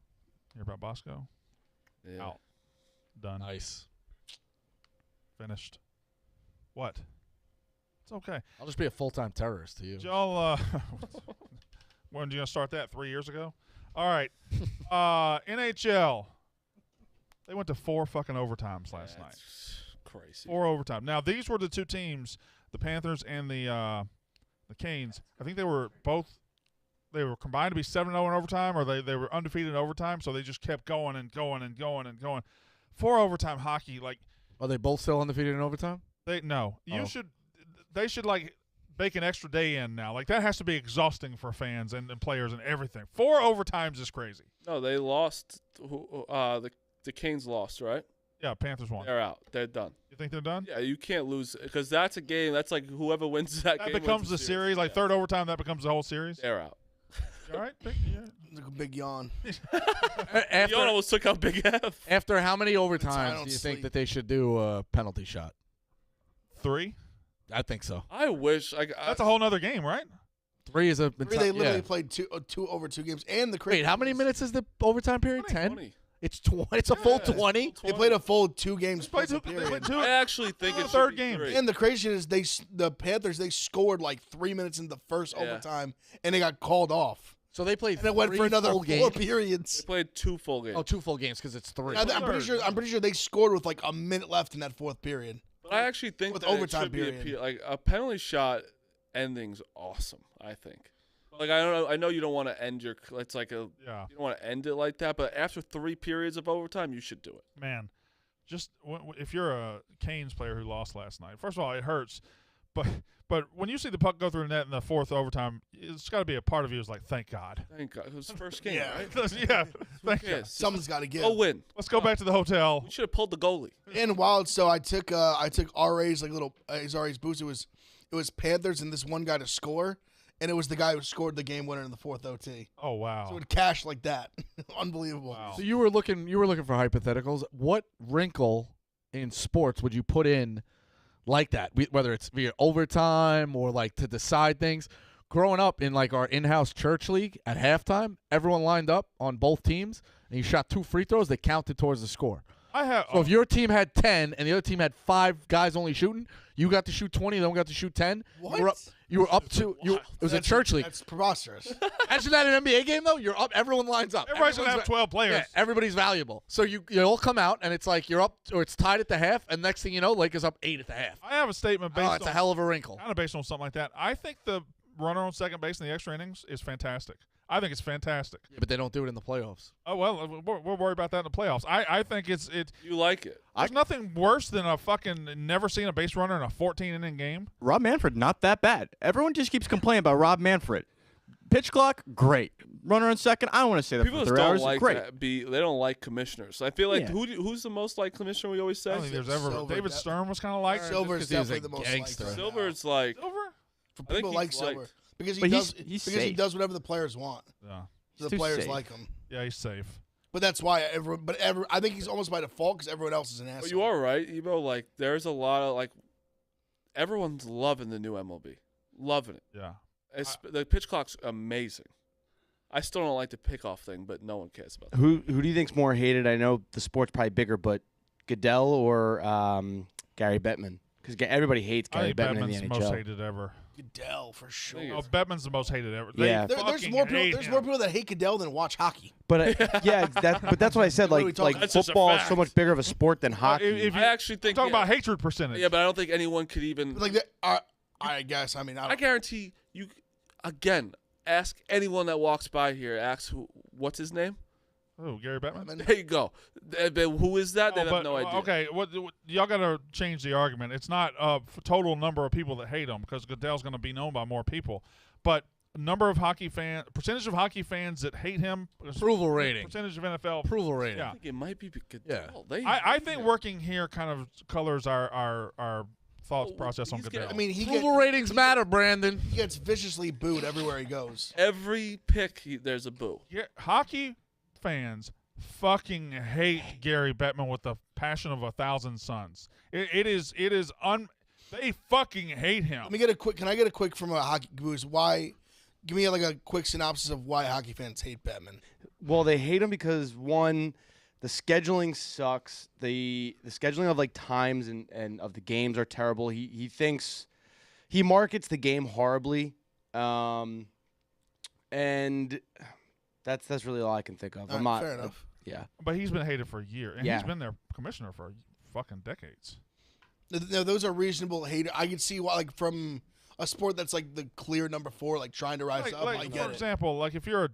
Bosco? Yeah. Out. Done. Nice. Finished. What? It's okay. I'll just be a full-time terrorist to you. Did y'all, when did you gonna start that? 3 years ago? All right. NHL. They went to 4 fucking overtimes last night. That's crazy. 4 overtime. Now these were the 2 teams, the Panthers and the Canes. I think they were combined to be 7-0 in overtime, or they were undefeated in overtime. So they just kept going and going and going and going. 4 overtime hockey, like Are they both still undefeated in overtime? you Oh. they should like bake an extra day in now. Like that has to be exhausting for fans and players and everything. 4 overtimes is crazy. No, they lost. The Canes lost, right? Yeah, Panthers won. They're out. They're done. You think they're done? Yeah, you can't lose because that's a game. That's like whoever wins that game That becomes the wins series. Like Yeah. third overtime, that becomes the whole series. They're out. All right. Yeah. Like a big yawn. You After, almost took out Big F. after how many I overtimes don't do you think sleep. that they should do a penalty shot? 3. I think so. I wish. That's a whole nother game, right? 3 is a. They literally yeah. played two over 2 games, and the crazy Wait, how many minutes is the overtime period? 10. 20. It's 20. It's a full Yeah. 20. They played a full 2 games. They played plus a 2. period. I actually think the it's third game. And the crazy shit is the Panthers, they scored like 3 minutes in the first Yeah. overtime, and they got called off. So they played. And it went 3 for another full 4 games. They periods. played 2 full games. Oh, 2 full games because it's 3. I'm pretty sure they scored with like a minute left in that 4th period. But I actually think With that it overtime should be period. like a penalty shot ending's awesome. I think. Like I don't know. I know you don't want to end your. It's like a. Yeah. You don't want to end it like that. But after 3 periods of overtime, you should do it. Man, just if you're a Canes player who lost last night, first of all, it hurts. But when you see the puck go through the net in the 4th overtime, it's got to be a part of you is like, thank God. Thank God. It was the first game, Yeah. right? Yeah. Thank God. Yes. Someone's got to give. Go win. Let's go back to the hotel. We should have pulled the goalie. And wild, so I took RA's like little his RA's boost. It was Panthers and this one guy to score, and it was the guy who scored the game winner in the 4th OT. Oh wow. So it cashed like that. Unbelievable. Wow. So you were looking for hypotheticals. What wrinkle in sports would you put in like that? Whether it's via overtime or like to decide things. Growing up in like our in-house church league at halftime, everyone lined up on both teams, and you shot 2 free throws. They counted towards the score. I have. So if your team had 10 and the other team had 5 guys only shooting, you got to shoot 20, then we got to shoot 10. What? You were up to. It was a church league. That's preposterous. Imagine that in an NBA game though. You're up. Everyone lines up. everybody's gonna have Everyone's 12 players. Yeah, everybody's valuable. So you all come out, and it's like you're up, or it's tied at the half, and next thing you know, Lakers up 8 at the half. I have a statement based Oh, it's a on hell of a wrinkle. kind of based on something like that. I think the runner on second base in the extra innings is fantastic. I think it's fantastic. Yeah, but they don't do it in the playoffs. Oh well, we'll worry about that in the playoffs. I think it's. You like it. There's nothing worse than a fucking never seen a base runner in a 14-inning game. Rob Manfred, not that bad. Everyone just keeps complaining about Rob Manfred. Pitch clock, great. Runner on second, I don't want to say that People for just 3 don't hours. like Great. that. They don't like commissioners. I feel like Yeah. who's the most liked commissioner? We always I say don't think there's ever. Silver, David that- Stern was kind of like Silver's 'cause he was definitely a the most gangster. liked. Silver's like Silver. For I think people he's like Silver liked. because he But does he's because he safe. does whatever the players want. Yeah, So the too players safe. like him. yeah, he's safe. But that's why I think he's almost by default because everyone else is an asshole. But you are right, Evo. Like there's a lot of like everyone's loving the new MLB, loving it. Yeah. The pitch clock's amazing. I still don't like the pickoff thing, but no one cares about that. Who do you think's more hated? I know the sport's probably bigger, but Goodell or Gary Bettman? Because everybody hates I Gary think Bettman in Bettman's the the most NHL. hated ever. Goodell for sure. think Oh, it's- Bettman's the most hated ever. Yeah. They There's fucking more people. hate There's him. more people that hate Goodell than watch hockey. But but that's what I said. What are we Like talking like That's just a football is so fact. much bigger of a sport than hockey. if I actually think Talking yeah, about hatred percentage. Yeah, but I don't think anyone could even. Like I guess. I mean, I guarantee you. Again, ask anyone that walks by here. Ask what's his name. Oh, Gary Bettman. There you go. Who is that? They have no idea. Okay, what y'all got to change the argument. It's not total number of people that hate him because Goodell's going to be known by more people, but percentage of hockey fans that hate him. Approval rating. Percentage of NFL Approval rating. Yeah. I think it might be Goodell. Yeah. I think working here kind of colors our thought process on Goodell. I mean, Approval ratings matter, Brandon. he gets viciously booed everywhere he goes. Every pick, there's a boo. Yeah, hockey fans fucking hate Gary Bettman with the passion of 1,000 suns. It is they fucking hate him. Let me get a quick. Can I get a quick from a hockey boost? Why? Give me like a quick synopsis of why hockey fans hate Bettman. Well, they hate him because one, the scheduling sucks. The scheduling of like times and of the games are terrible. He thinks he markets the game horribly, and that's really all I can think of. All right, fair enough. Yeah, But he's been hated for a year, and Yeah. he's been their commissioner for fucking decades. No, those are reasonable hate. I can see why, like from a sport that's like the clear number 4, like trying to rise up. I get for it. example, like if you're a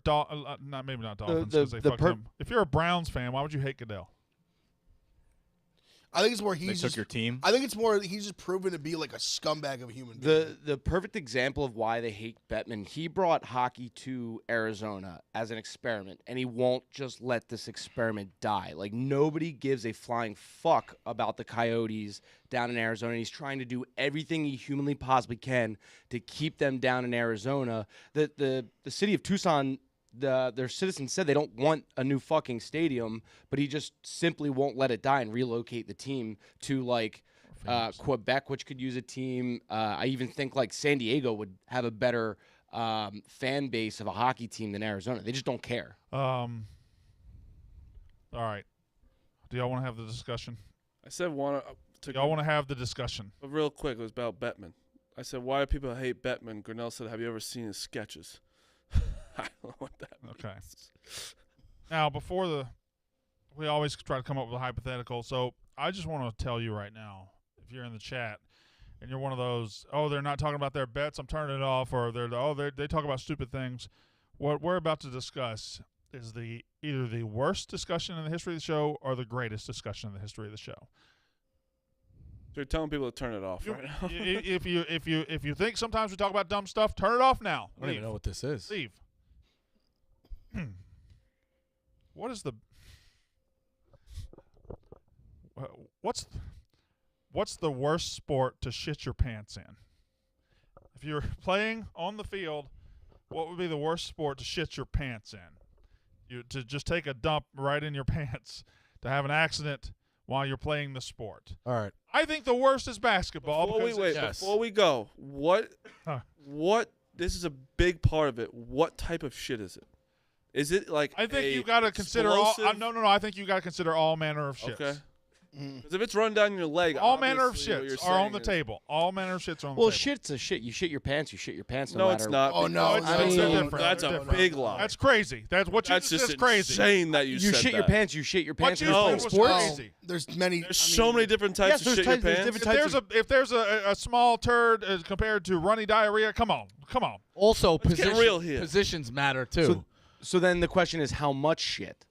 maybe not Dolphins because they fucked him. If you're a Browns fan, why would you hate Goodell? I think it's more They he's took just. your team. I think it's more he's just proven to be like a scumbag of a human being. the perfect example of why they hate Bettman. He brought hockey to Arizona as an experiment, and he won't just let this experiment die. Like nobody gives a flying fuck about the Coyotes down in Arizona. He's trying to do everything he humanly possibly can to keep them down in Arizona. The city of Tucson, their citizens said they don't want a new fucking stadium, but he just simply won't let it die and relocate the team to like Quebec, which could use a team. I even think like San Diego would have a better fan base of a hockey team than Arizona. They just don't care. All right. Do y'all want to have the discussion? I said Y'all want to have the discussion? real quick. It was about Bettman. I said, why do people hate Bettman? Grinnell said, have you ever seen his sketches? I don't know what that means. Okay. Now, we always try to come up with a hypothetical. So I just want to tell you right now, if you're in the chat and you're one of those, they're not talking about their bets, I'm turning it off, or they talk about stupid things. What we're about to discuss is either the worst discussion in the history of the show or the greatest discussion in the history of the show. So you're telling people to turn it off right now. If you think sometimes we talk about dumb stuff, turn it off now. I don't even know what this is. Leave. What is what's the worst sport to shit your pants in? If you're playing on the field, what would be the worst sport to shit your pants in? To just take a dump right in your pants, to have an accident while you're playing the sport. All right. I think the worst is basketball. Before we go, what this is a big part of it. What type of shit is it? Is it like I think you got to consider all. explosive- No. I think you got to consider all manner of shits. Okay. Because if it's run down your leg, All manner of obviously what you're shits are on saying the is- table. All manner of shits are on the Well, table. shit's a shit. You shit your pants. You shit your pants. No, matter. it's not. Oh, no, because it's different. That's a It's big lie. That's crazy. That's what you That's just just said. Crazy. insane that you You said shit your that. pants. You shit your pants. What when you you're said playing was sports. crazy. There's many. There's so many different types Yes, of shit there's your pants. different If there's a small turd compared to runny diarrhea, come on. Also, get real here. positions matter too. So then the question is how much shit,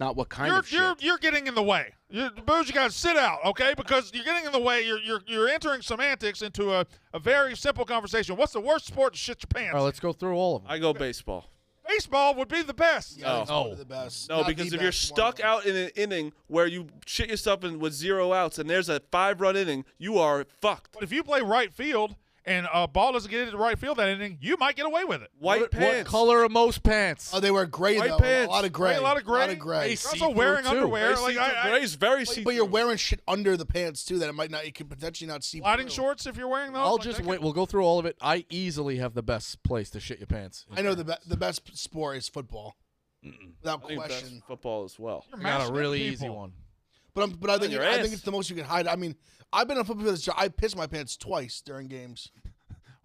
not what kind of shit. You're getting in the way. Booze, you got to sit out, okay? Because you're getting in the way. You're entering semantics into a very simple conversation. What's the worst sport to shit your pants? All right, let's go through all of them. I go baseball. Baseball would be the best. Yeah, it's No. one of the best. No, Not because the if you're best, stuck one of out in an inning where you shit yourself in with 0 outs and there's a 5-run inning, you are fucked. But if you play right field and a ball doesn't get into right field that inning, you might get away with it. White What pants. color are most pants? Oh, they wear gray White though. pants. A lot of gray. A lot of gray. Hey, You're see-through, also wearing too. underwear. Very Like see-through. Gray's very see-through. But you're wearing shit under the pants too that it could potentially not see. sliding through. shorts if you're wearing those. I'll like just that wait. We'll go through all of it. I easily have the best place to shit your pants. I know the best sport is football, without I think that's question. football as well. You're I got a mashing really into easy people. one. But I think your I think ass. it's the most you can hide. I mean, I've been on football field. I pissed my pants twice during games.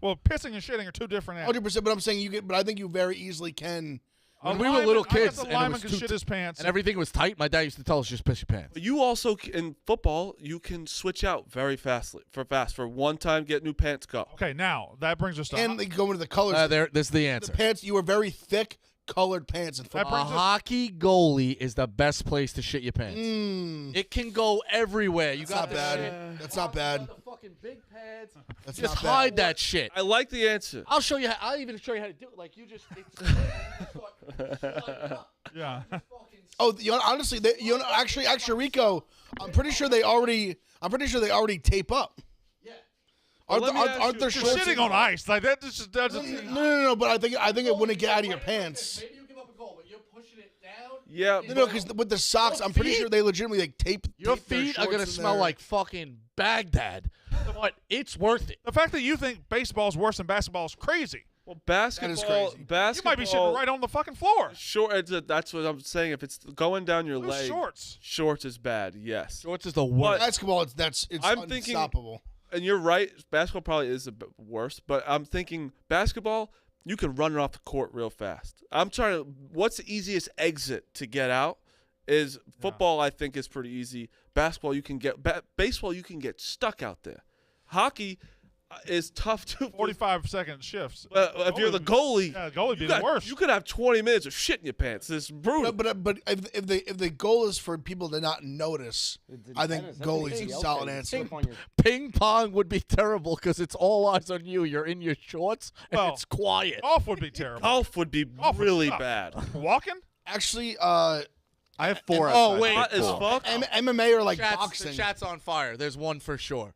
Well, pissing and shitting are two different animals. 100%. But I'm saying you get. But I think you very easily can. When we were little I guess kids a and it lineman was can too shit his pants. and everything was tight, my dad used to tell us just piss your pants. But you also, in football, you can switch out very fastly. For one time, get new pants, go. Okay, now that brings us to And they go into the colors. There's the the answer. pants. You were very thick colored pants in That football. A brings us- hockey goalie is the best place to shit your pants. Mm, It can go everywhere. You that's got not the bad. shit. That's not bad. The fucking big pads. That's Just not bad. hide that shit. I like the answer. I'll show you. I'll even show you how to do it. Like you just. Yeah. Oh, honestly, actually, Rico, I'm pretty sure they already tape up. Yeah. Aren't, let me ask aren't you- there You're shorts? shitting on ice. Like that just doesn't. No. But I think it wouldn't get out of your pants. Maybe you give up a goal, but you're pushing it down. Yeah, No, because with the socks, I'm pretty feet- sure they legitimately tape. Your tape their feet are gonna shorts in smell there. like fucking Baghdad. But it's worth it. The fact that you think baseball's worse than basketball is crazy. well, basketball. That is crazy. You Basketball. might be shitting right on the fucking floor. Short. That's what I'm saying. If it's going down your Those leg, shorts. shorts is bad. Yes. Shorts is the worst. basketball. It's I'm thinking- unstoppable. And you're right. Basketball probably is the worst, but I'm thinking basketball. You can run it off the court real fast. I'm trying to. What's the easiest exit to get out? Is football? I think is pretty easy. Basketball, you can get. Baseball, you can get stuck out there. Hockey is tough too. 45-second shifts. If you're the goalie, Yeah, the goalie be you the got- worst. You could have 20 minutes of shit in your pants. It's brutal. But if the goal is for people to not notice, I think goalie's a solid answer. Ping pong would be terrible because it's all eyes on you. You're in your shorts and Well, it's quiet. Golf would be terrible. Golf would be Golf would really suck. bad. Walking? Actually, I have 4 Oh, outside wait. the Hot big as pool. fuck. MMA or like The boxing. chat's on fire. There's one for sure.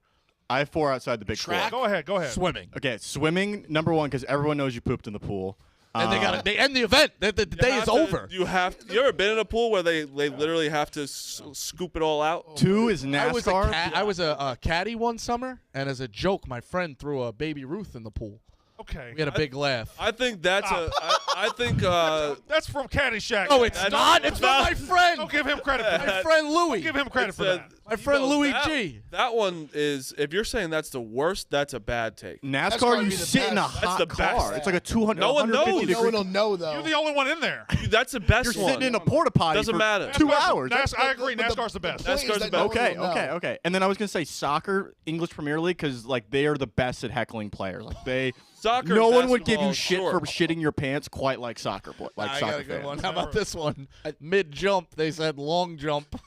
I have 4 outside the big Track? pool. Go ahead. Swimming. Okay, swimming number 1 because everyone knows you pooped in the pool. And they end the event. The day is over. You ever been in a pool where they literally have to scoop it all out? 2 is I was, NASCAR. I was a caddy one summer, and as a joke, my friend threw a baby Ruth in the pool. Okay. We had a big laugh. I think that's I think That's from Caddyshack. No, it's That's- not. It's not my friend. Don't give him credit for My that. friend Louie. Give him credit it's for that. My friend Louis that, G. That one is. If you're saying that's the worst, that's a bad take. NASCAR, gotta you be the sit in a best. That's hot the car. best. It's like a 200. No one 150 knows. No degree- one will know though. You're the only one in there. That's the best You're one. sitting in a porta potty. Doesn't for matter. 2 NASCAR's- hours. I agree. But the- NASCAR's the best. the point NASCAR's is the that no best. one Okay, will know. okay. And then I was gonna say soccer, English Premier League, because like they are the best at heckling players. Like they, Soccer, no one would give basketball, you shit sure. for shitting your pants quite like soccer, like I soccer got a good fans. one. How about this one? Mid jump, they said long jump.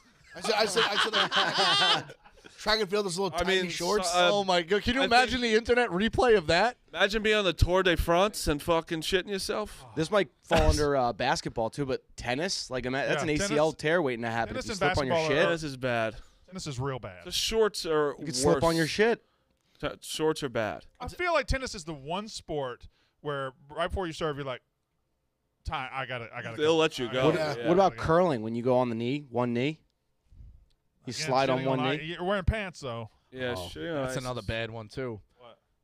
I said track and field is little tiny mean, shorts. Oh my god! Can you I imagine the internet replay of that? Imagine being on the Tour de France and fucking shitting yourself. This might fall under basketball too, but tennis, like that's Yeah, an ACL tennis- tear waiting to happen if tennis you and slip on your basketball shit. This is bad. Tennis is real bad. The shorts are You could worse. slip on your shit. Shorts are bad. I feel like tennis is the one sport where right before you serve, you're like, time. I got it. They'll let you go. Yeah. What about Okay. curling when you go on the knee, one knee? You Again, slide on shitting one ice. knee. You're wearing pants though. Yeah, Oh, shitting on that's ice another is- bad one too.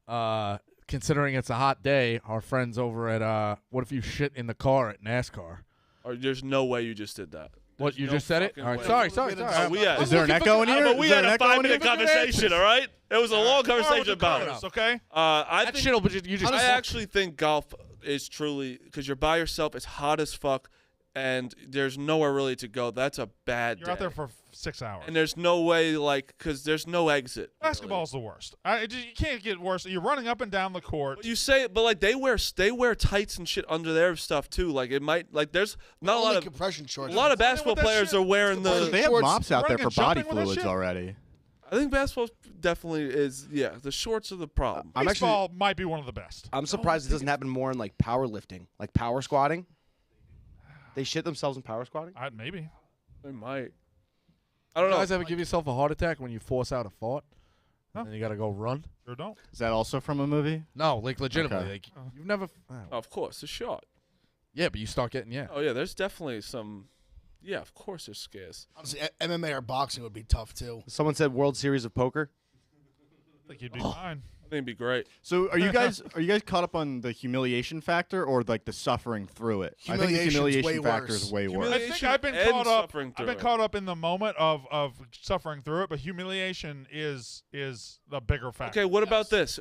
What? Considering it's a hot day, our friends over at what if you shit in the car at NASCAR? Or there's no way you just did that. What There's you no just said it? fucking All right, way. sorry. Oh, we had, Is there an echo in here? but we Is there had an a echo in 5-minute here? conversation, all right? It was a long conversation about it. Okay. I That think shit'll, but you just I actually think golf is truly because you're by yourself. It's hot as fuck, and there's nowhere really to go. That's a bad. You're out there day. for 6 hours. and there's no way because there's no exit. Basketball's the worst. You can't get worse. You're running up and down the court. Really. You say, but like they wear tights and shit under their stuff too. Like it might there's not a Only lot of compression shorts. a lot of Running basketball with that players shit. are wearing Well, the. They have Shorts, mops out there running for and body jumping with that fluids shit. already. I think basketball definitely is. Yeah, the shorts are the problem. I'm actually Baseball might be one of the best. I'm surprised it doesn't happen more in like powerlifting, like power squatting. They shit themselves in power squatting. Maybe. They might. I don't You know. guys ever give yourself a heart attack when you force out a fart? Huh? And then you gotta go run? Sure don't. Is that also from a movie? No, like legitimately. Okay. Like you've never. Of course, a shot. Yeah, but you start getting Oh yeah, there's definitely some. Yeah, of course there's scares. Honestly, MMA or boxing would be tough too. Someone said World Series of Poker. I think you'd be fine. I think it'd be great. So are you guys caught up on the humiliation factor or like the suffering through it? I think the Humiliation's humiliation way factor worse. is way worse. I think Humiliation I've been and caught up. suffering I've through been it. caught up in the moment of suffering through it, but humiliation is the bigger factor. Okay, what about this?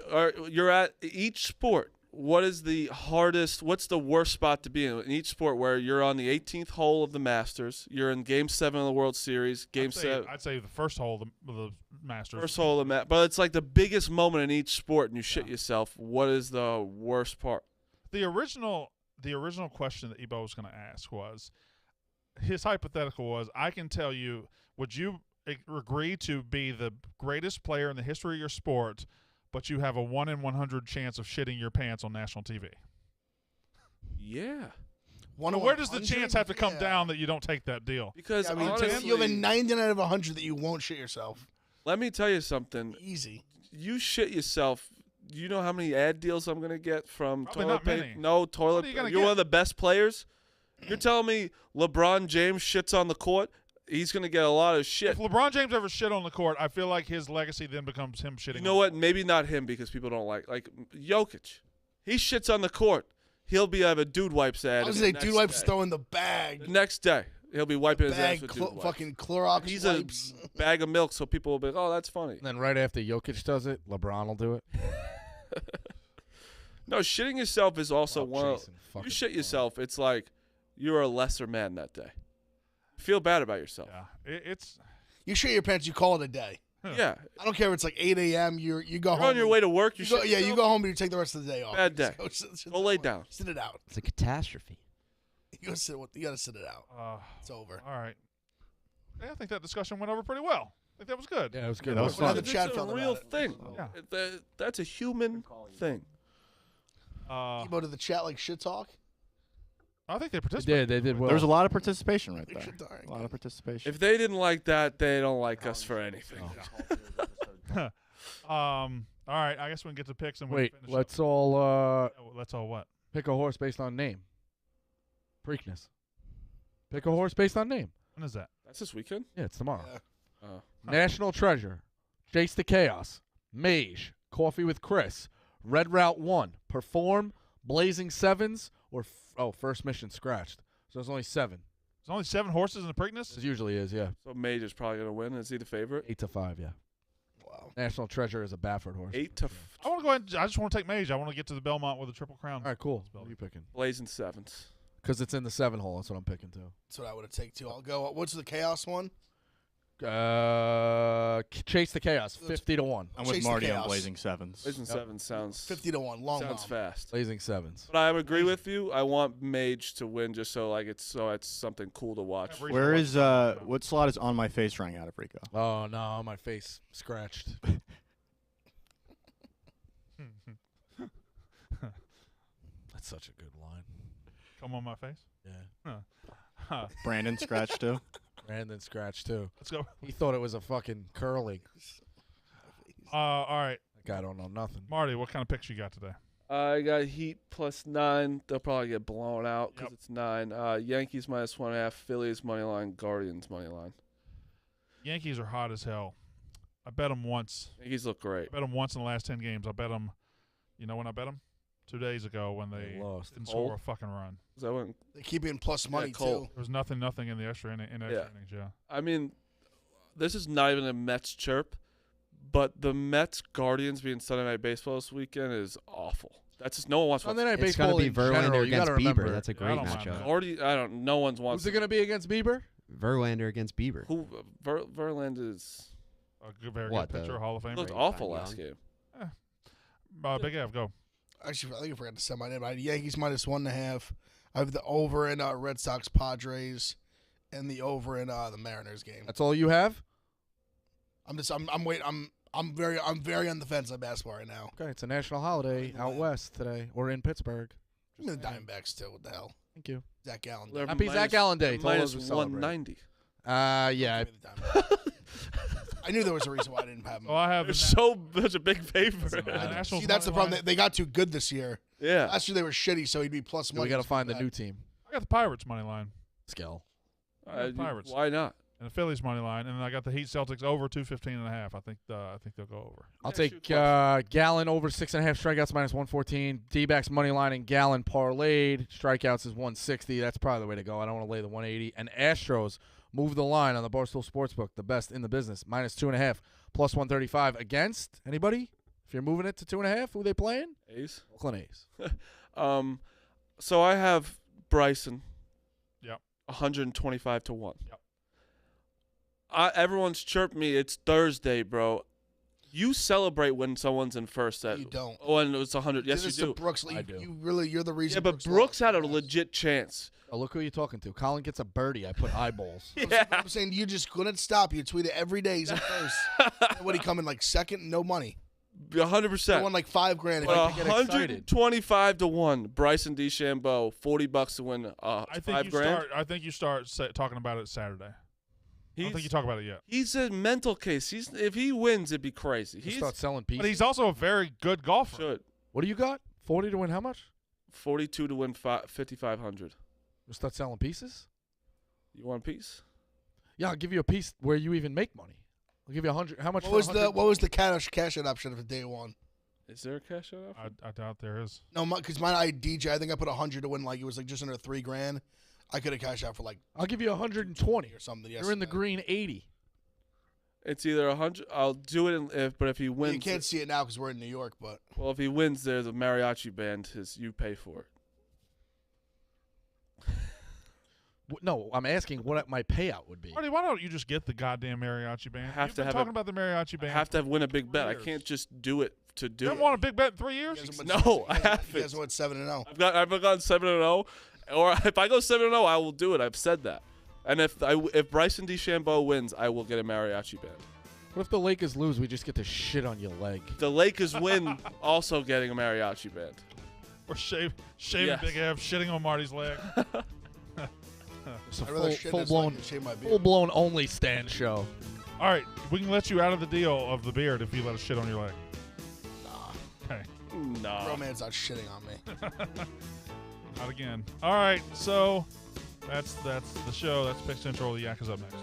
You're at each sport. What is the hardest? What's the worst spot to be in each sport? Where you're on the 18th hole of the Masters, you're in Game 7 of the World Series, Game 7. I'd say the first hole of the Masters. First hole of the but it's like the biggest moment in each sport, and you shit yourself. What is the worst part? The original the original question that Ebo was going to ask was, his hypothetical was, I can tell you, would you agree to be the greatest player in the history of your sport, but you have a 1 in 100 chance of shitting your pants on national TV? Yeah. Well, where does the chance have to come down that you don't take that deal? Because I mean, honestly, you have a 99 out of 100 that you won't shit yourself. let me tell you something. Easy. You shit yourself. You know how many ad deals I'm gonna get from Probably toilet not paper? many. No toilet. What are you gonna You're get? one of the best players. You're telling me LeBron James shits on the court? He's gonna get a lot of shit. If LeBron James ever shit on the court, I feel like his legacy then becomes him shitting. You know what? Maybe not him because people don't like Jokic. He shits on the court. He'll be have a dude wipes ad. I was the going to say, next dude wipes day. throwing the bag. The next day, he'll be wiping his ass Bag, with dude wipes. fucking Clorox He's wipes. a bag of milk, so people will be like, "Oh, that's funny." And then right after Jokic does it, LeBron will do it. No, shitting yourself is also Well, one. Jason You fucking shit LeBron. yourself, it's like you're a lesser man that day. Feel bad about yourself. Yeah, it's You shit your pants, you call it a day. Yeah. I don't care if it's like 8 a.m. You go You're home. on your way to work. You You go, shit yeah, you yourself? go home and you take the rest of the day off. Bad day. Sit Go lay down. Sit it out. It's a catastrophe. You gotta sit it out. It's over. all right. Yeah, I think that discussion went over pretty well. I think that was good. Yeah, it was good. that was fun. The It's chat a felt real about it. thing. Yeah. That's a human thing. Uh, Emo to the chat like shit talk. I think they They participated. did. They did well. There was a lot of participation right Like there. shit talk. A lot of participation. If they didn't like that, they don't like us for anything. All right, I guess we can get to picks and we Wait, can finish let's all up. Let's all what? pick a horse based on name. Preakness. Pick a horse based on name. When is that? That's this weekend. Yeah, it's tomorrow. Yeah. Oh. National Treasure, Chase the Chaos, Mage, Coffee with Chris, Red Route 1, Perform, Blazing Sevens, or First Mission Scratched. So there's only 7. There's only 7 horses in the Preakness? As usually is, yeah. So Major's probably gonna win. Is he the favorite? 8 to 5, yeah. Wow. National Treasure is a Baffert horse. 8 to I want to go ahead and I just want to take Mage. I want to get to the Belmont with a Triple Crown. All right, cool. Let's build What are you picking? Blazing Sevens. Because it's in the 7 hole. That's what I'm picking, too. That's what I would have taken too. I'll go. What's the chaos one? Chase the Chaos, 50 to 1. I'm Chase with the Marty on chaos. Blazing Sevens. Blazing Sevens sounds 50 to 1. Long sounds bomb. fast. Blazing Sevens. But I would agree with you. I want Mage to win just so it's something cool to watch. Every- Where is what slot is On My Face running out of Rico? Oh, no, my face scratched. That's such a good line. Come on my face. Yeah. Huh. Brandon scratched too. Brandon scratched, too. Let's go. He thought it was a fucking curling. All right, That guy don't know nothing. Marty, what kind of picks you got today? I got Heat +9. They'll probably get blown out because Yep. it's 9. Yankees -1.5. Phillies moneyline. Guardians moneyline. Yankees are hot as hell. I bet them once. Yankees look great. I bet them once in the last 10 games. I bet them, you know when I bet them? 2 days ago when they lost. didn't Cold? score a fucking run. Is that when, They keep in plus money Cole. too. There was nothing in the extra innings, Yeah. yeah. I mean, this is not even a Mets chirp, but the Mets Guardians being Sunday Night Baseball this weekend is awful. That's just no one wants to watch. Sunday Night It's Baseball going to be in general, Verlander you against gotta remember. Bieber. That's a Yeah, I great don't mind matchup. that. Guardi- I don't. No one's wants. Who's it going to be against Bieber? Verlander against Bieber. Who Verlander is A good, very What, good pitcher, the- Hall of Famer. looked Young. awful last game. Big Ev, go. Actually, I think I forgot to send my name. I had Yankees -1.5. I have the over in Red Sox Padres, and the over in the Mariners game. That's all you have? I'm waiting. I'm very on the fence on basketball right now. Okay, it's a national holiday out west today, or in Pittsburgh. I'm in the Diamondbacks too. What the hell? Thank you. Zach Allen. They're Happy Zach Allen Day. they're Told us we celebrate. -190. Yeah. Give me the Diamondbacks. I knew there was a reason why I didn't have them. Oh, I have They're the such a big favorite. Nationals. See, that's the money problem. line. They got too good this year. Yeah. Last year they were shitty, so he'd be plus money. We got to just find for the that. new team. I got the Pirates money line Skill. Pirates. Why not? and the Phillies money line, and then I got the Heat Celtics over 215.5. I think they'll go over. I'll Yeah, take shoot question. Gallon over 6.5 strikeouts -114. D-backs money line and Gallon parlayed. Strikeouts is 160. That's probably the way to go. I don't want to lay the 180. And Astros move the line on the Barstool Sportsbook, the best in the business, -2.5, +135 against anybody. If you're moving it to 2.5, who they playing? A's. Oakland A's. So I have Bryson. Yep. 125 to 1. Yep. Everyone's chirped me. It's Thursday, bro. You celebrate when someone's in first. You don't. When it's 100. Yes, Did you this to do. Brooks, I do. You're the reason. Yeah, but Brooks had a lost. legit chance. Oh, look who you're talking to. Colin gets a birdie. I put eyeballs. I'm saying you just couldn't stop. You tweet it every day. He's in first. What, he come in like second? No money. 100%. He won like $5,000. But like to get excited. 125 to 1. Bryson DeChambeau, $40 to win $5,000. I think you start talking about it Saturday. I don't think you talk about it yet. He's a mental case. If he wins, it'd be crazy. You start selling pieces. But he's also a very good golfer. Should. What do you got? 40 to win how much? 42 to win 5,500. You start selling pieces? You want a piece? Yeah, I'll give you a piece where you even make money. I'll give you 100. How much? What for was 100? what was the cash out option for day one? Is there a cash out? I doubt there is. No, because mine I DJ. I think I put 100 to win. Like it was like just under $3,000. I could have cashed out for like I'll give you 120 or something. You're in the green 80. It's either 100. I'll do it but if he wins, You can't see it now because we're in New York. But well, if he wins, there's a mariachi band. You pay for it. No, I'm asking what my payout would be. Marty, why don't you just get the goddamn mariachi band? You've been talking about the mariachi band. I have to win a big bet. I years. can't just do it to do You it. haven't won a big bet in 3 years? No, I haven't. You guys went 7-0. I've gone 7-0, or if I go 7-0, I will do it. I've said that. And if Bryson DeChambeau wins, I will get a mariachi band. What if the Lakers lose? We just get to shit on your leg. The Lakers win, also getting a mariachi band. Or shaving Yes. Big Ev, shitting on Marty's leg. It's a I'd rather shit in this full-blown, leg than shave my beard. full-blown only stand show. All right, we can let you out of the deal of the beard if you let us shit on your leg. Okay, No. Roman's not shitting on me. not again. All right, so that's the show. That's Pick Central. The Yak is up next.